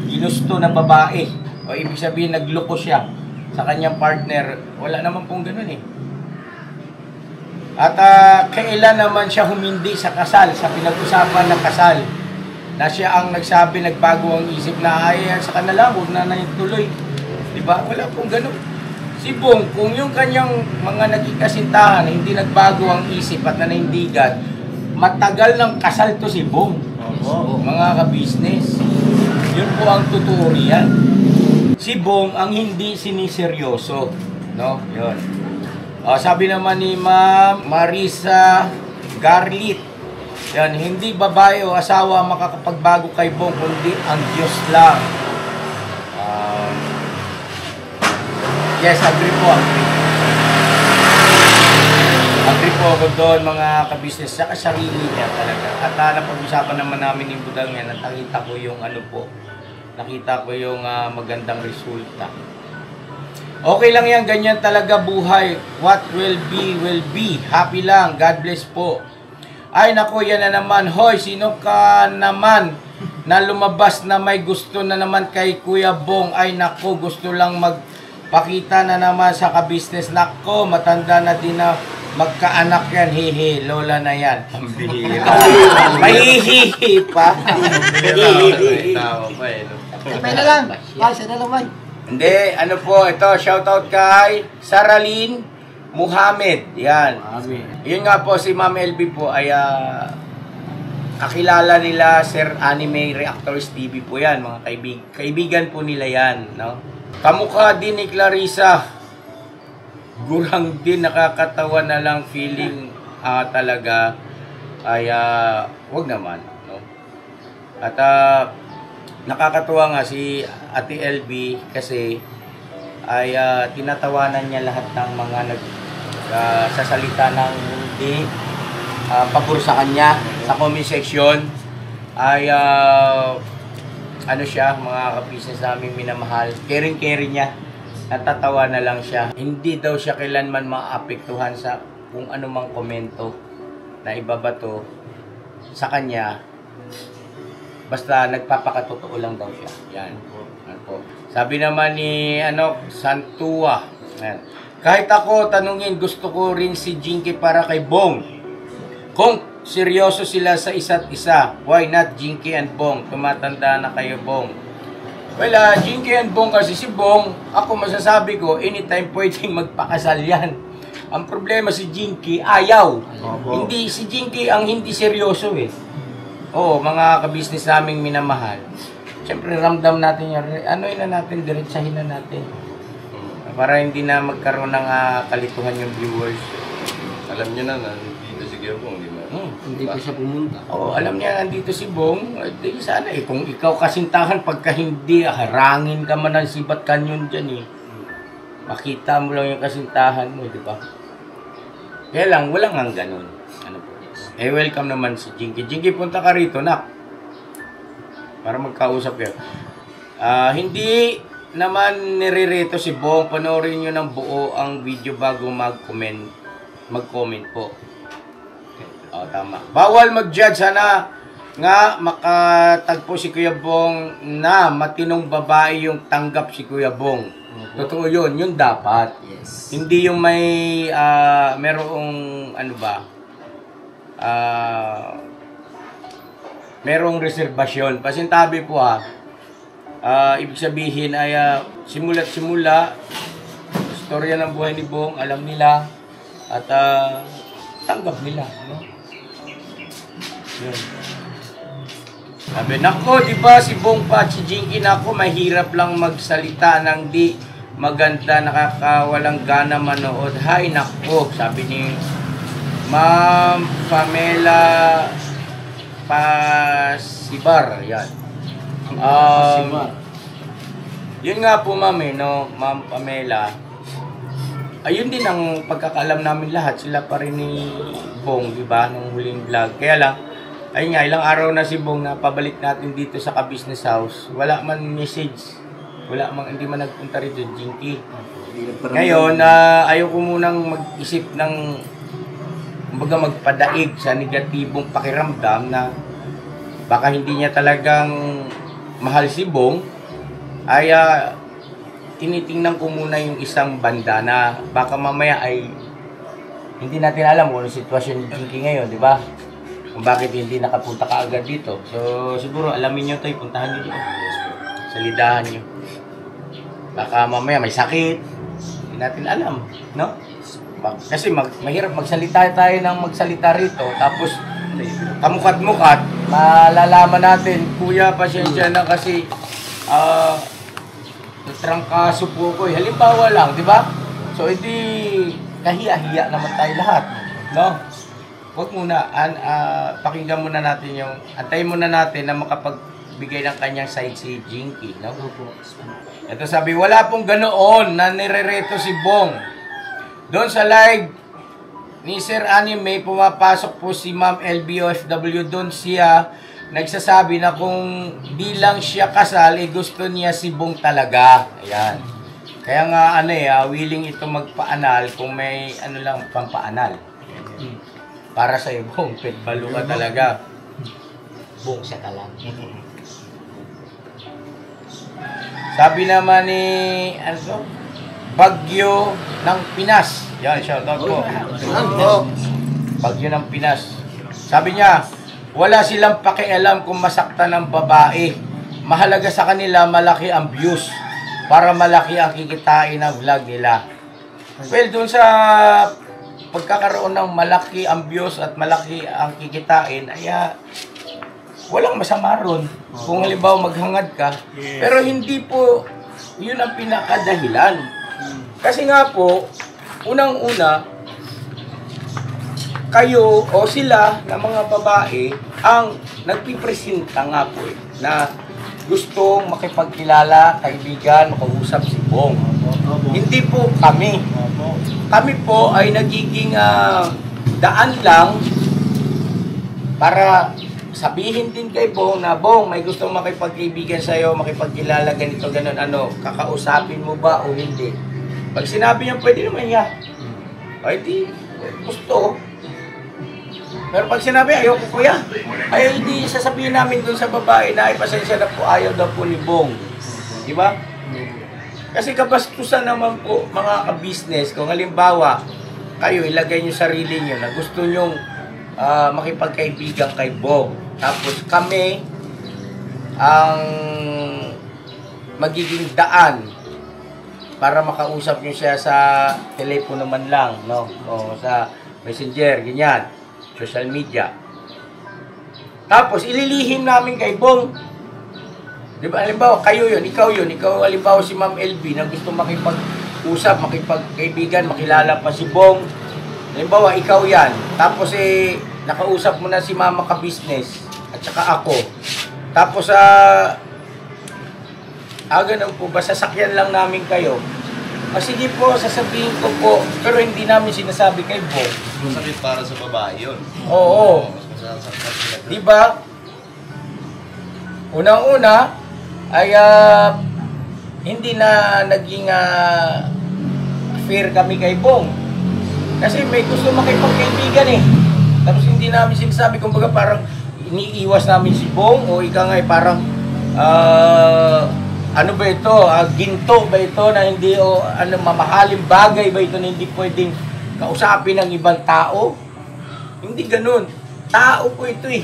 ginusto na babae? O ibig sabihin, nagloko siya sa kanyang partner. Wala naman pong ganun eh. At kailan naman siya humindi sa kasal, sa pinag-usapan ng kasal, na siya ang nagsabi, nagbago ang isip na ay sa kanila, huwag na tuloy. Diba? Wala pong ganun. Si Bong, kung yung kanyang mga naging kasintahan hindi nagbago ang isip at nanindigan, matagal ng kasal to si Bong. Mga ka-business. Yun po ang totoo riyan. Si Bong ang hindi siniseryoso. No? Yun. Sabi naman ni Ma'am Marisa Garlit, yan, hindi babae o asawa makakapagbago kay Bong, kundi ang Diyos lang. Yes, agree po. Agree po ako doon, mga ka-business, sa sarili niya talaga. At napag-usapan naman namin yung budang yan at nakita ko yung nakita ko yung magandang resulta. Okay lang yan, ganyan talaga buhay. What will be, will be. Happy lang, God bless po. Ay nako, yan na naman. Hoy, sino ka naman na lumabas na may gusto na naman kay Kuya Bong? Ay nako, gusto lang magpakita na naman sa ka-business. Nako, matanda na din na magkaanak yan. Hihi, lola na yan. Ang bihira. May hihi pa. Tawa pa eh. Sabay na lang. Ay, sana naman. Hindi, ano po, ito, shoutout kay Saralyn Muhammad. Yan. Yun nga po, si Ma'am LB po ay kakilala nila Sir Anime Reactors TV po yan. Mga kaibigan po nila yan. No? Kamukha din ni Clarissa. Gurang din, nakakatawa na lang feeling talaga ay wag naman. No? At nakakatuwa nga si Ate LB kasi ay tinatawanan niya lahat ng mga nagsasalita ng hindi pabor sa kanya sa comment section. Ay ano siya, mga ka-business namin minamahal, caring niya, natatawa na lang siya. Hindi daw siya kailanman maapektuhan sa kung anumang komento na ibabato sa kanya. Basta nagpapakatotoo lang daw siya. Yan. Yan po. Sabi naman ni Santua. Yan. Kahit ako tanungin, gusto ko rin si Jinky para kay Bong. Kung seryoso sila sa isa't isa, why not Jinky and Bong? Tumatanda na kayo, Bong. Well, Jinky and Bong kasi si Bong, ako masasabi ko, anytime pwedeng magpakasal yan. Ang problema si Jinky, ayaw. Hindi, si Jinky ang hindi seryoso eh. Oo, mga ka-business naming minamahal. Siyempre, ramdam natin yun. Ano'y na natin, diretsahin na natin. Para hindi na magkaroon ng kalituhan yung viewers. Alam niyo na nandito si Kuya Bong, di ba? Hindi ko siya pumunta. Oo, alam niya nandito si Bong. Di sana eh. Kung ikaw kasintahan, pagka hindi, harangin ka man ng Sibat Canyon dyan eh. Makita mo lang yung kasintahan mo, di ba? Kaya lang, walang ang ganun. Ano po? Eh, welcome naman si Jinky. Jinky, punta ka rito, nak. Para magkausap kayo. Hindi naman nire-reto si Bong. Panoorin nyo ng buo ang video bago mag-comment po. Tama. Bawal mag-judge. Sana nga makatagpo si Kuya Bong na matinong babae yung tanggap si Kuya Bong. Totoo yun. Yun dapat. Yes. Hindi yung may merong ano ba, merong reservasyon. Pasintabi po ibig sabihin ay simula't simula istorya ng buhay ni Bong, alam nila at tanggap nila, no? Yun. Sabi, nako, di ba si Bong pa, si Jinky, nako, mahirap lang magsalita ng di maganda, nakakawalang gana manood. Hay, nako, sabi ni Ma'am Pamela Pasibar, yan. Yun nga po, ma'am, no, Ma'am Pamela. Ayun din ang pagkakaalam namin lahat, sila pa rin ni Bong, di ba, nung huling vlog. Kaya lang, ayun nga, ilang araw na si Bong na pabalik natin dito sa Ka-Business House. Wala man message, hindi man nagpunta rito, Jinky. Ngayon, ayaw ko munang mag-isip ng, kumbaga magpadaig sa negatibong pakiramdam na baka hindi niya talagang mahal si Bong, ay tinitingnan ko muna yung isang banda na baka mamaya ay hindi natin alam kung ano sitwasyon ni Jinky ngayon, di ba? Kung bakit hindi nakapunta ka agad dito. So, siguro alamin nyo tayo, puntahan nyo dito. Salidahan nyo. Baka mamaya may sakit. Hindi natin alam, no? Kasi mahirap magsalita tayo ng magsalita rito. Tapos, kamukat-mukat, malalaman natin, kuya, pasensya na kasi trangkaso po ko. Halimbawa lang, di ba? So, hindi kahiya-hiya naman tayo lahat, no? Huwag muna, pakinggan muna natin yung, antayin muna natin na makapagbigay ng kanyang side si Jinky, no? Ito sabi, wala pong ganoon na nirereto si Bong. Doon sa live ni Sir Anime, pumapasok po si Ma'am LBOFW. Doon siya nagsasabi na kung di lang siya kasal, gusto niya si Bong talaga. Ayan. Kaya nga, willing ito magpaanal kung may, pampaanal. Para sa Bong, petbalo ka talaga. Bong siya ka lang. Sabi naman ni, Bagyo ng Pinas. Yan, shoutout po. Bagyo ng Pinas. Sabi niya, wala silang pakialam kung masaktan ng babae. Mahalaga sa kanila, malaki ang views. Para malaki ang kikitain ng vlog nila. Well, dun sa pagkakaroon ng malaki ang views at malaki ang kikitain, ay walang masama ron. Kung halimbawa maghangad ka. Pero hindi po yun ang pinakadahilan. Kasi nga po, unang-una, kayo o sila na mga babae ang nagpipresenta nga po na gustong makipagkilala, kaibigan, makausap si Bong. Hindi po kami. Kami po ay nagiging daan lang para sabihin din kay Bong na, Bong, may gustong makipagkaibigan sa'yo, makipagkilala, ganito, ganon, kakausapin mo ba o hindi? Pag sinabi niya, pwede naman niya. Ay, di, gusto. Pero pag sinabi, ayaw ko kuya, ay hindi sasabihin namin dun sa babae na, ay pasensya na po, ayaw daw po ni Bong. Di ba? Kasi kabastusan naman po, mga ka-business, kung halimbawa, kayo, ilagay niyo sarili niyo na gusto nyong makipagkaibigan kay Bong. Tapos kami ang magiging daan para makausap niyo siya sa telepono man lang, no? O sa messenger, ganyan, social media. Tapos ililihim namin kay Bong. Di ba? Halimbawa, kayo yun, ikaw halimbawa si Ma'am LB na gusto makipag-usap, makipagkaibigan, makilala pa si Bong. Halimbawa, ikaw yan. Tapos nakausap mo na si Mama Ka-Business at saka ako. Tapos ganun po ba, sasakyan lang namin kayo. Sige po, sasabihin ko po, pero hindi namin sinasabi kay Bong. Masakit para sa babae yun. Oo. Diba? Unang-una, ay hindi na naging fair kami kay Bong. Kasi may gusto makipagkaibigan eh. Tapos hindi namin sinasabi, kumbaga parang iniiwas namin si Bong o ika nga parang ano ba ito? Ginto ba ito na hindi o mamahaling bagay ba ito na hindi pwedeng kausapin ng ibang tao? Hindi ganun. Tao po ito eh.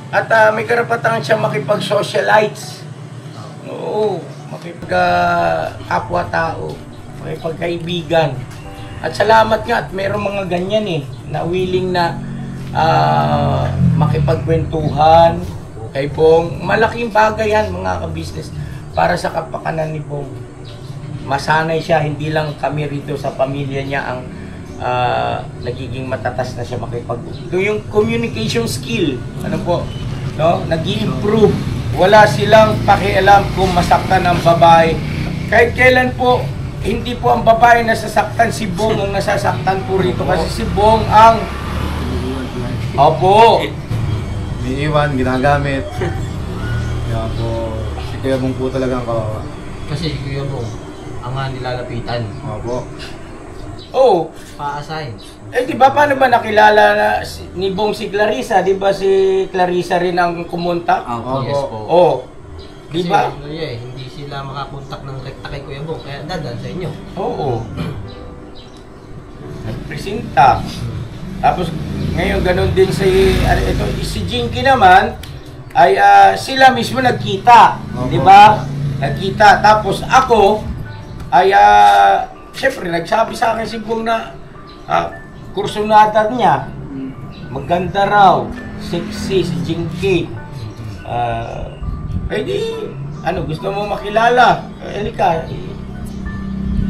At may karapatan siya makipag-socialites. Oo, makipag-kapwa-tao, makipagkaibigan. At salamat nga at mayroong mga ganyan eh, na willing na makipagkwentuhan kay Bong. Malaking bagay yan mga ka-business para sa kapakanan ni Bong. Masanay siya, hindi lang kami rito sa pamilya niya ang nagiging matatas na siya yung communication skill, ano po, no? Nag-i-improve. Wala silang pakialam kung masaktan ang babae. Kahit kailan po, hindi po ang babae nasasaktan, si Bong ang nasasaktan po rito kasi si Bong ang opo. Iniiwan, ginagamit. Kaya po, si Kuya Bong po talaga ang kawawa. Kasi si Kuya Bong, ang nga nilalapitan. Opo. Oh, Pa-assign. di ba paano ba nakilala na ni Bong si Clarissa? Di ba si Clarissa rin ang kumontak? Opo. Yes po. Oh, di Kasi, ba? hindi sila makakontak ng rekta kay Kuya Bong, kaya dadaan sa inyo. Oo. Nagpresenta. Tapos ngayon ganun din si Jinky naman ay sila mismo nagkita, Opo. di ba? Nagkita. Tapos ako ay syempre nagsabi sa akin si Bong na kursunada niya. Maganda raw, sexy si Jinky. Ano, gusto mo makilala? Halika.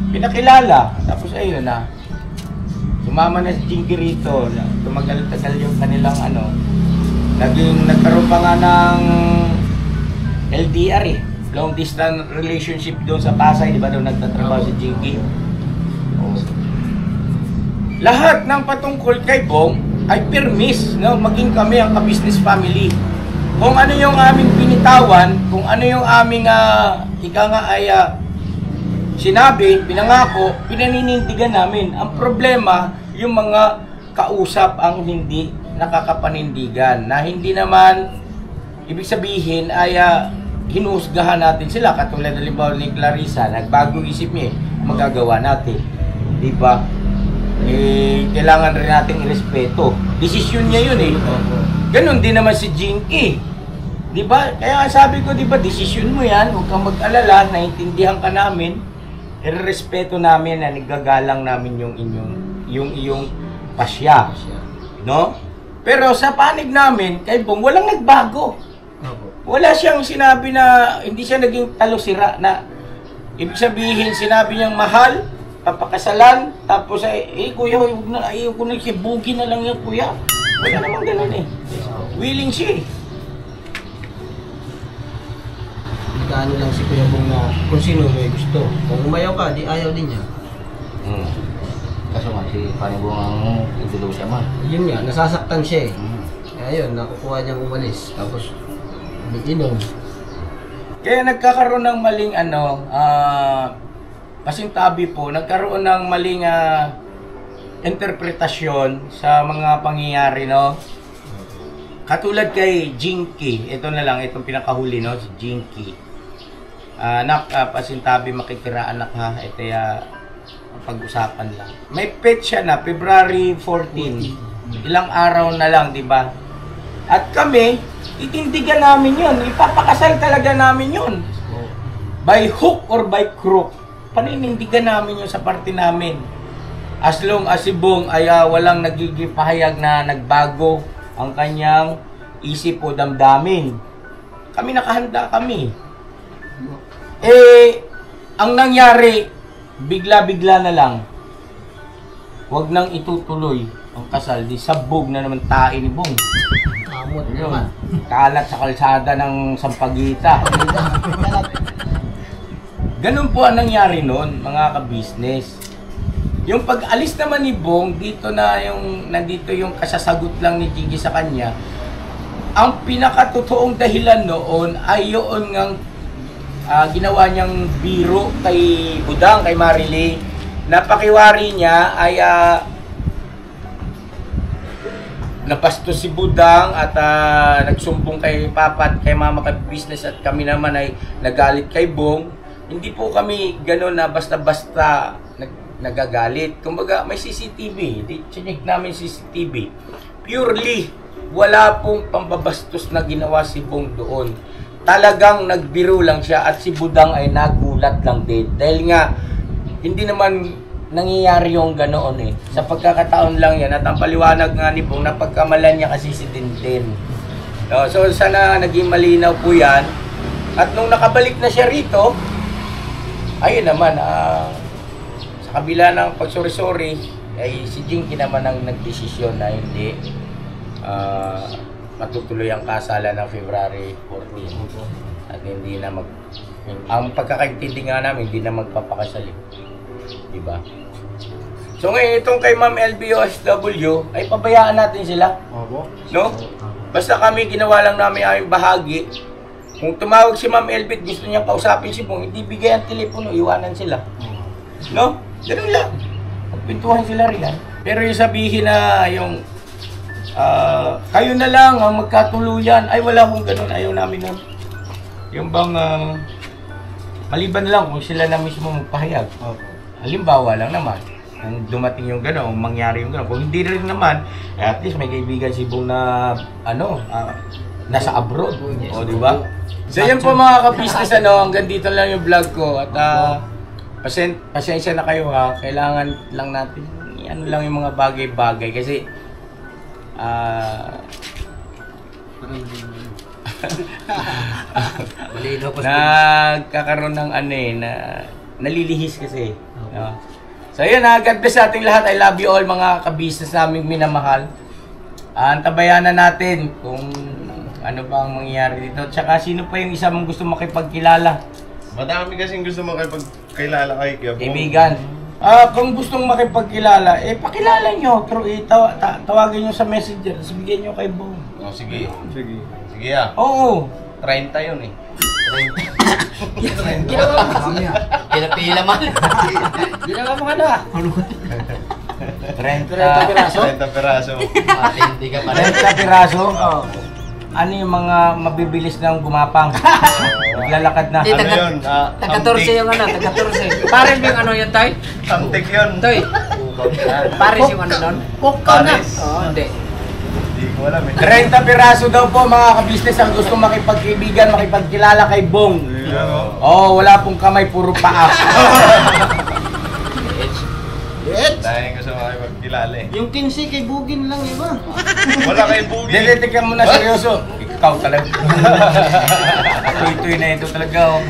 Pinakilala. Tapos ayun na. Sumama na si Jinky rito. Tumagal-tagal yung kanilang nagkaroon pa nga ng LDR eh. Long distance relationship doon sa Pasay, di ba doon nagtatrabaho si Jinky? Oh. Lahat ng patungkol kay Bong ay permis, no? Maging kami ang ka-business family. Kung ano yung aming binitawan, kung ano yung aming sinabi, pinangako, pinaninindigan namin. Ang problema, yung mga kausap ang hindi nakakapanindigan, na hindi naman ibig sabihin ay hinusgahan natin sila, katulad ng halimbawa ni Clarissa, nagbago isip niya, magagawa natin, di ba? Kailangan rin nating irespeto. Desisyon niya yun eh. Ganon din naman si Jinky, di ba? Kaya sabi ko, di ba, desisyon mo yan, huwag kang mag-alala, naintindihan ka namin, irespeto namin na nagagalang namin yung iyong pasya, no? Pero sa panig namin, kay Bong, walang nagbago. Wala siyang sinabi na, hindi siya naging talosira na, ibig sabihin, sinabi niyang mahal, papakasalan, tapos kuya, ayaw ko na siya, bugi na lang yan, kuya. Wala namang ganun eh. Willing siya eh. Nagkaano lang si Kuya Bong na kung sino may gusto. Kung umayaw ka, di ayaw din niya. Kaso nga, si Panibong ang idolo siya man. Yun nga, nasasaktan siya eh. Kaya yun, nakukuha niyang umalis. Tapos, umiinom. Kaya nagkakaroon ng maling pasintabi po, nagkaroon ng maling interpretasyon sa mga pangyayari, no? Katulad kay Jinky, ito na lang, itong pinakahuli, no? Si Jinky. Pasintabi makikira anak ha, ito pag-usapan lang. May pet siya na, February 14. Ilang araw na lang, di ba? At kami, itindigan namin yun. Ipapakasal talaga namin yun. By hook or by crook. Paninindigan namin yun sa parte namin. As long as si Bong ay walang nagigipahayag na nagbago ang kanyang isip o damdamin. Kami nakahanda kami. Ang nangyari, bigla-bigla na lang. Huwag nang itutuloy ang kasal. Di sabog na naman tae ni Bong. Kamot Yun. naman. Kalat sa kalsada ng Sampaguita. Ganun po ang nangyari noon, mga ka-business. Yung pag-alis naman ni Bong, nandito yung kasasagot lang ni Jinky sa kanya. Ang pinakatotoong dahilan noon ay yun ngang ginawa niyang biro kay Budang, kay Marilyn. Napakiwari niya ay napastos si Budang at nagsumbong kay Papa at kay Mama kay business at kami naman ay nagalit kay Bong. Hindi po kami gano'n na basta-basta nagagalit. Kumbaga may CCTV, chinik namin CCTV. Purely, wala pong pambabastos na ginawa si Bong doon. Talagang nagbiro lang siya at si Budang ay nagulat lang din. Dahil nga, hindi naman nangyayari yung ganoon eh. Sa pagkakataon lang yan at ang paliwanag nga ni Bong, napagkamalan niya kasi si Tintin. No, so sana naging malinaw po yan. At nung nakabalik na siya rito, ayun naman, sa kabila ng pagsori-sori, ay si Jinky naman ang nagdesisyon na hindi matutuloy ang kasalan ng February 14. At hindi na ang pagkakaintindi nga namin, hindi na magpapakasal. Diba? So ngayon, itong kay Ma'am LBOSW, ay pabayaan natin sila. Opo. No? Basta kami, ginawa lang namin aming bahagi. Kung tumawag si Ma'am Elbit, gusto niya kausapin si Bong, hindi bigay ang telepono, iwanan sila. No? Ganun lang. Magpintuhan sila riyan. Pero yung sabihin na yung kayo na lang ang magkatuluyan, ay wala akong ganun, ayaw namin nun. Yung bang maliban na lang kung sila na mismo magpahayag. Halimbawa lang naman, kung dumating yung gano'n, kung mangyari yung gano'n. Kung hindi rin naman, at least may kaibigan si Bong na, nasa abroad. O, di ba? So, yan po mga ka-business, hanggang dito lang yung vlog ko. At, pasensya na kayo ha. Kailangan lang natin, lang yung mga bagay-bagay. Kasi, nagkakaroon ng na nalilihis kasi. No? So yun God bless sa ating lahat. I love you all mga ka-business naming minamahal. Antabayanan natin kung ano ba ang mangyayari dito. Tsaka sino pa yung isa mong gusto makipagkilala? Madami kasing gusto makipagkilala kay Bong. Kaibigan. Kung gustong makipagkilala, pakilala nyo. Pero tawagin nyo sa messenger. Tapos bigyan nyo kay Bong. Oh, sige. Sige. Sige Oo. 30 yun eh. Kinapila man. Ginawa mo ka na. 30 piraso? 30 peraso. Matindi ka pa rin. 30 piraso? Ano yung mga mabibilis ng gumapang? Naglalakad na. Hindi, Ano yun? Taga-14 yung taga-14. Pares yung yun, Toy? Tamtik yun. Toy, pares yung nun? Pukaw na. Oo, hindi. Hindi ko alam eh. 30 piraso daw po mga ka-business ang gusto makipagkaibigan, makipagkilala kay Bong. Wala pong kamay, puro paa. Dahil gusto makipagkilala eh. Yung 15 kay Bugin lang, iba. Wala kay Bugi. Dilitik mo na seryoso. Ikaw talaga. Tuloy-tuloy na ito talaga.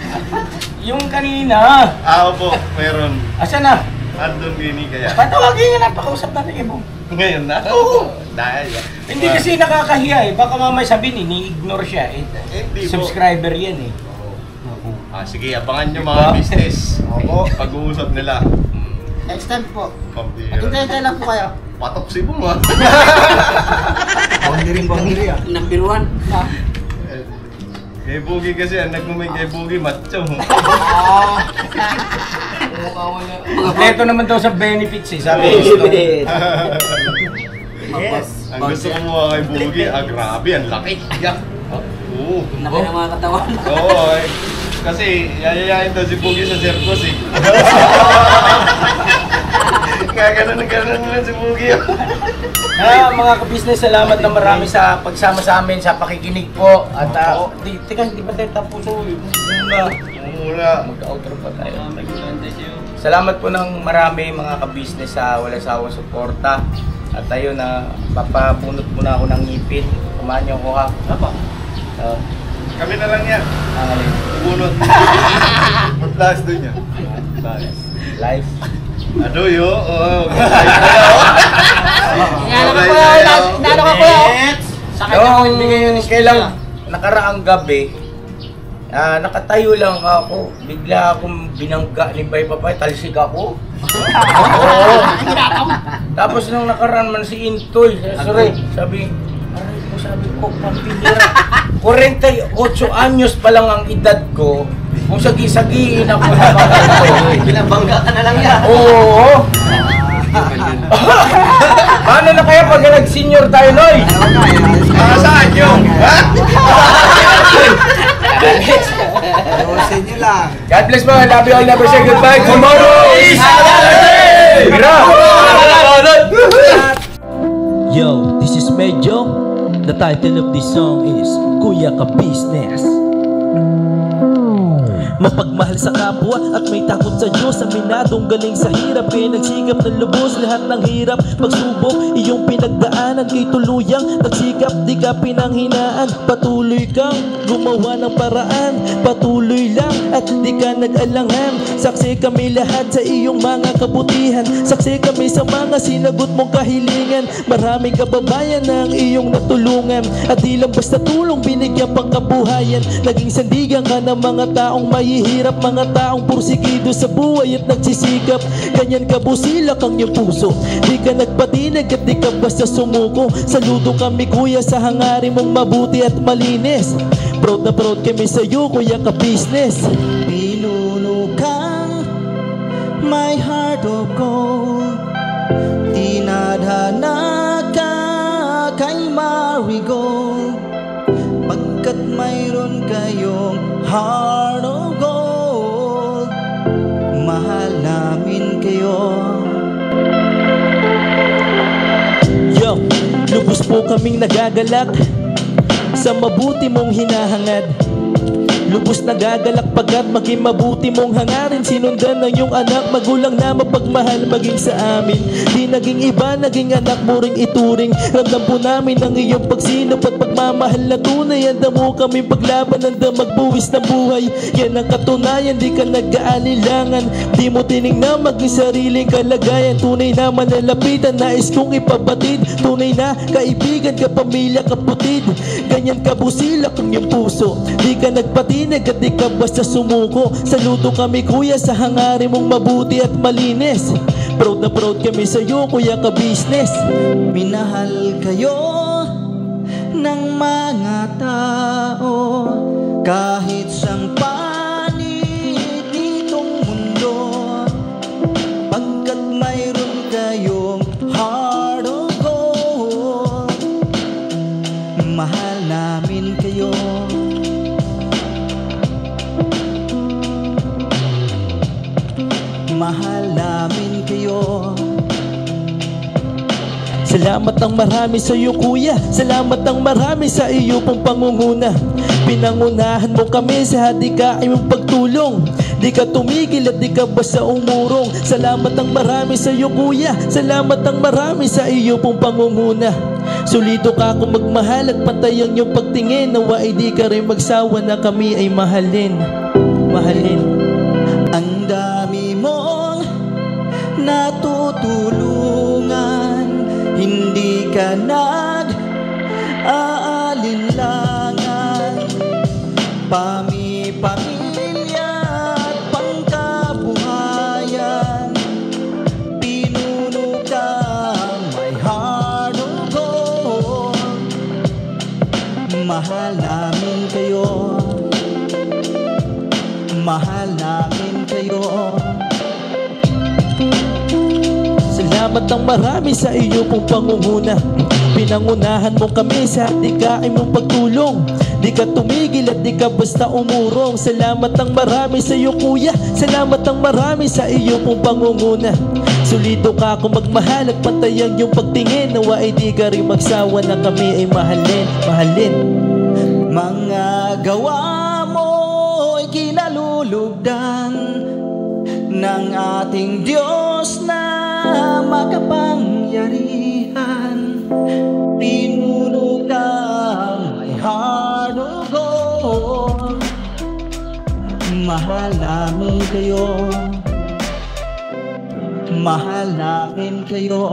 Yung kanina. Opo, meron. Asan na? Andun gini kaya. Patawagin nga na, pakausap natin kay Bong. Ngayon na? Oo. Dahil Hindi kasi nakakahiya eh. Baka mamay sabihin, ni-ignore siya eh. Hindi po. Subscriber yan eh. Sige, abangan nyo mga business. Opo. Pag-uusap nila. Next time po. Pambira. Hintay-hintay lang po kayo. Patok si Bong ah. Boundary. Number 1. Kay Bugi kasi, ang nagmumay kay Bugi, macho. Kompleto naman daw sa benefits eh. Sabi gusto. Yes. Ang gusto ko mga kay Bugi, grabe, ang laki. Oo. Laki ng mga katawan. Oo, kasi yayayain daw si Bugi sa circus eh. Gano'n na si Bugi. Mga ka-business, salamat na marami sa pagsama sa amin, sa pakikinig po. At teka, hindi pa tayo tapuso. Muna. Mag-outro pa tayo. Salamat po ng marami mga ka-business sa walang sawang suporta. At ayun na, papapunot muna ako ng ngipin. Kumahan niyo ko ha. Apa? Kami na lang yan. Alin. Bunot. Matlas doon yan. Live. Ano yo? Inalo ka po. Sa kanya kailang nakaraang gabi, nakatayo lang ako. Bigla akong binangga ni Bay Papay, talsik ako. Oo. Tapos nung nakaraan man si Intoy, sabi, aray ko, sabi ko, pampinira. 48 anyos pa lang ang edad ko. Kung sagi-sagiin ako na Binabangga ka na lang yan. Oo. Paano na kaya pag nag-senior tayo, Noy? Saan yun? Ayusin nyo lang. God bless mo. I love you all. Never say goodbye. Tomorrow is Saturday! Mira! Yo, this is Medyo. The title of this song is Kuya Ka Business. Mapagmahal sa kapwa at may takot sa Diyos. Aminadong galing sa hirap, kaya nagsikap ng lubos. Lahat ng hirap, pagsubok, iyong pinagdaanan. Kay tuluyang nagsikap, di ka pinanghinaan. Patuloy kang gumawa ng paraan. Patuloy lang at di ka nag-alangan. Saksi kami lahat sa iyong mga kabutihan. Saksi kami sa mga sinagot mong kahilingan. Maraming kababayan na ang iyong natulungan. At di lang basta tulong, binigyan pang kabuhayan. Naging sandigan ka ng mga taong mahihirap, mga taong pursigido sa buhay at nagsisikap. Ganyan kabusilak ang iyong puso. Di ka nagpatinag at di ka basta sumuko. Saludo kami kuya sa hangarin mong mabuti at malinis. Proud na proud kami sa iyo kuya ka business. Pinuno kang my heart of gold. Tinadhana ka kay marigold. Pagkat mayroon kayong heart of gold, mahal namin kayo. Yo, lubos po kaming nagagalak sa mabuti mong hinahangad. Lubos nagagalak pagkat maging mabuti mong hangarin. Sinundan ng iyong anak, magulang na mapagmahal maging sa amin. Di naging iba, naging anak mo ring ituring. Ramdam po namin ang iyong pagsinop at pagmamahal na tunay. Handa mo kami paglaban, handa magbuwis ng buhay. Yan ang katunayan, di ka nag-aalilangan. Di mo tinignan maging sariling kalagayan. Tunay na manalapitan, nais kong ipabatid. Tunay na kaibigan, kapamilya, kaputid. Ganyan kabusilak ang iyong puso. Di ka nagpatid at di ka basta sumuko. Saludo kami kuya sa hangarin mong mabuti at malinis. Proud na proud kami sa iyo kuya ka business. Minahal kayo ng mga tao kahit sang panig nitong mundo. Pagkat mayroon kayong heart of gold, mahal namin kayo. Mahal namin kayo. Salamat ang marami sa iyo kuya. Salamat ang marami sa iyo pong pangunguna. Pinangunahan mo kami sa hadikain mong pagtulong. Di ka tumigil at di ka basta umurong. Salamat ang marami sa iyo kuya. Salamat ang marami sa iyo pong pangunguna. Solido ka kung magmahal at pantay ang iyong pagtingin. Nawa ay di ka rin magsawa na kami ay mahalin. Mahalin. Ang dami mong natutulungan, hindi ka nag-aalinlangan. Pamilya at pangkabuhayan, pinuno kang may heart of gold. Mahal namin kayo. Mahal namin kayo. Salamat ang marami sa iyo pong pangunguna. Pinangunahan mo kami sa hadikain mong pagtulong. Di ka tumigil at di ka basta umurong. Salamat ang marami sa iyo kuya. Salamat ang marami sa iyo pong pangunguna. Solido ka kung magmahal at pantay ang iyong pagtingin. Nawa ay di ka rin magsawa na kami ay mahalin. Mahalin. Mga gawa mo'y kinalulugdan ng ating Diyos na makapangyarihan. Pinuno ng may heart of gold. Mahal namin kayo. Mahal namin kayo.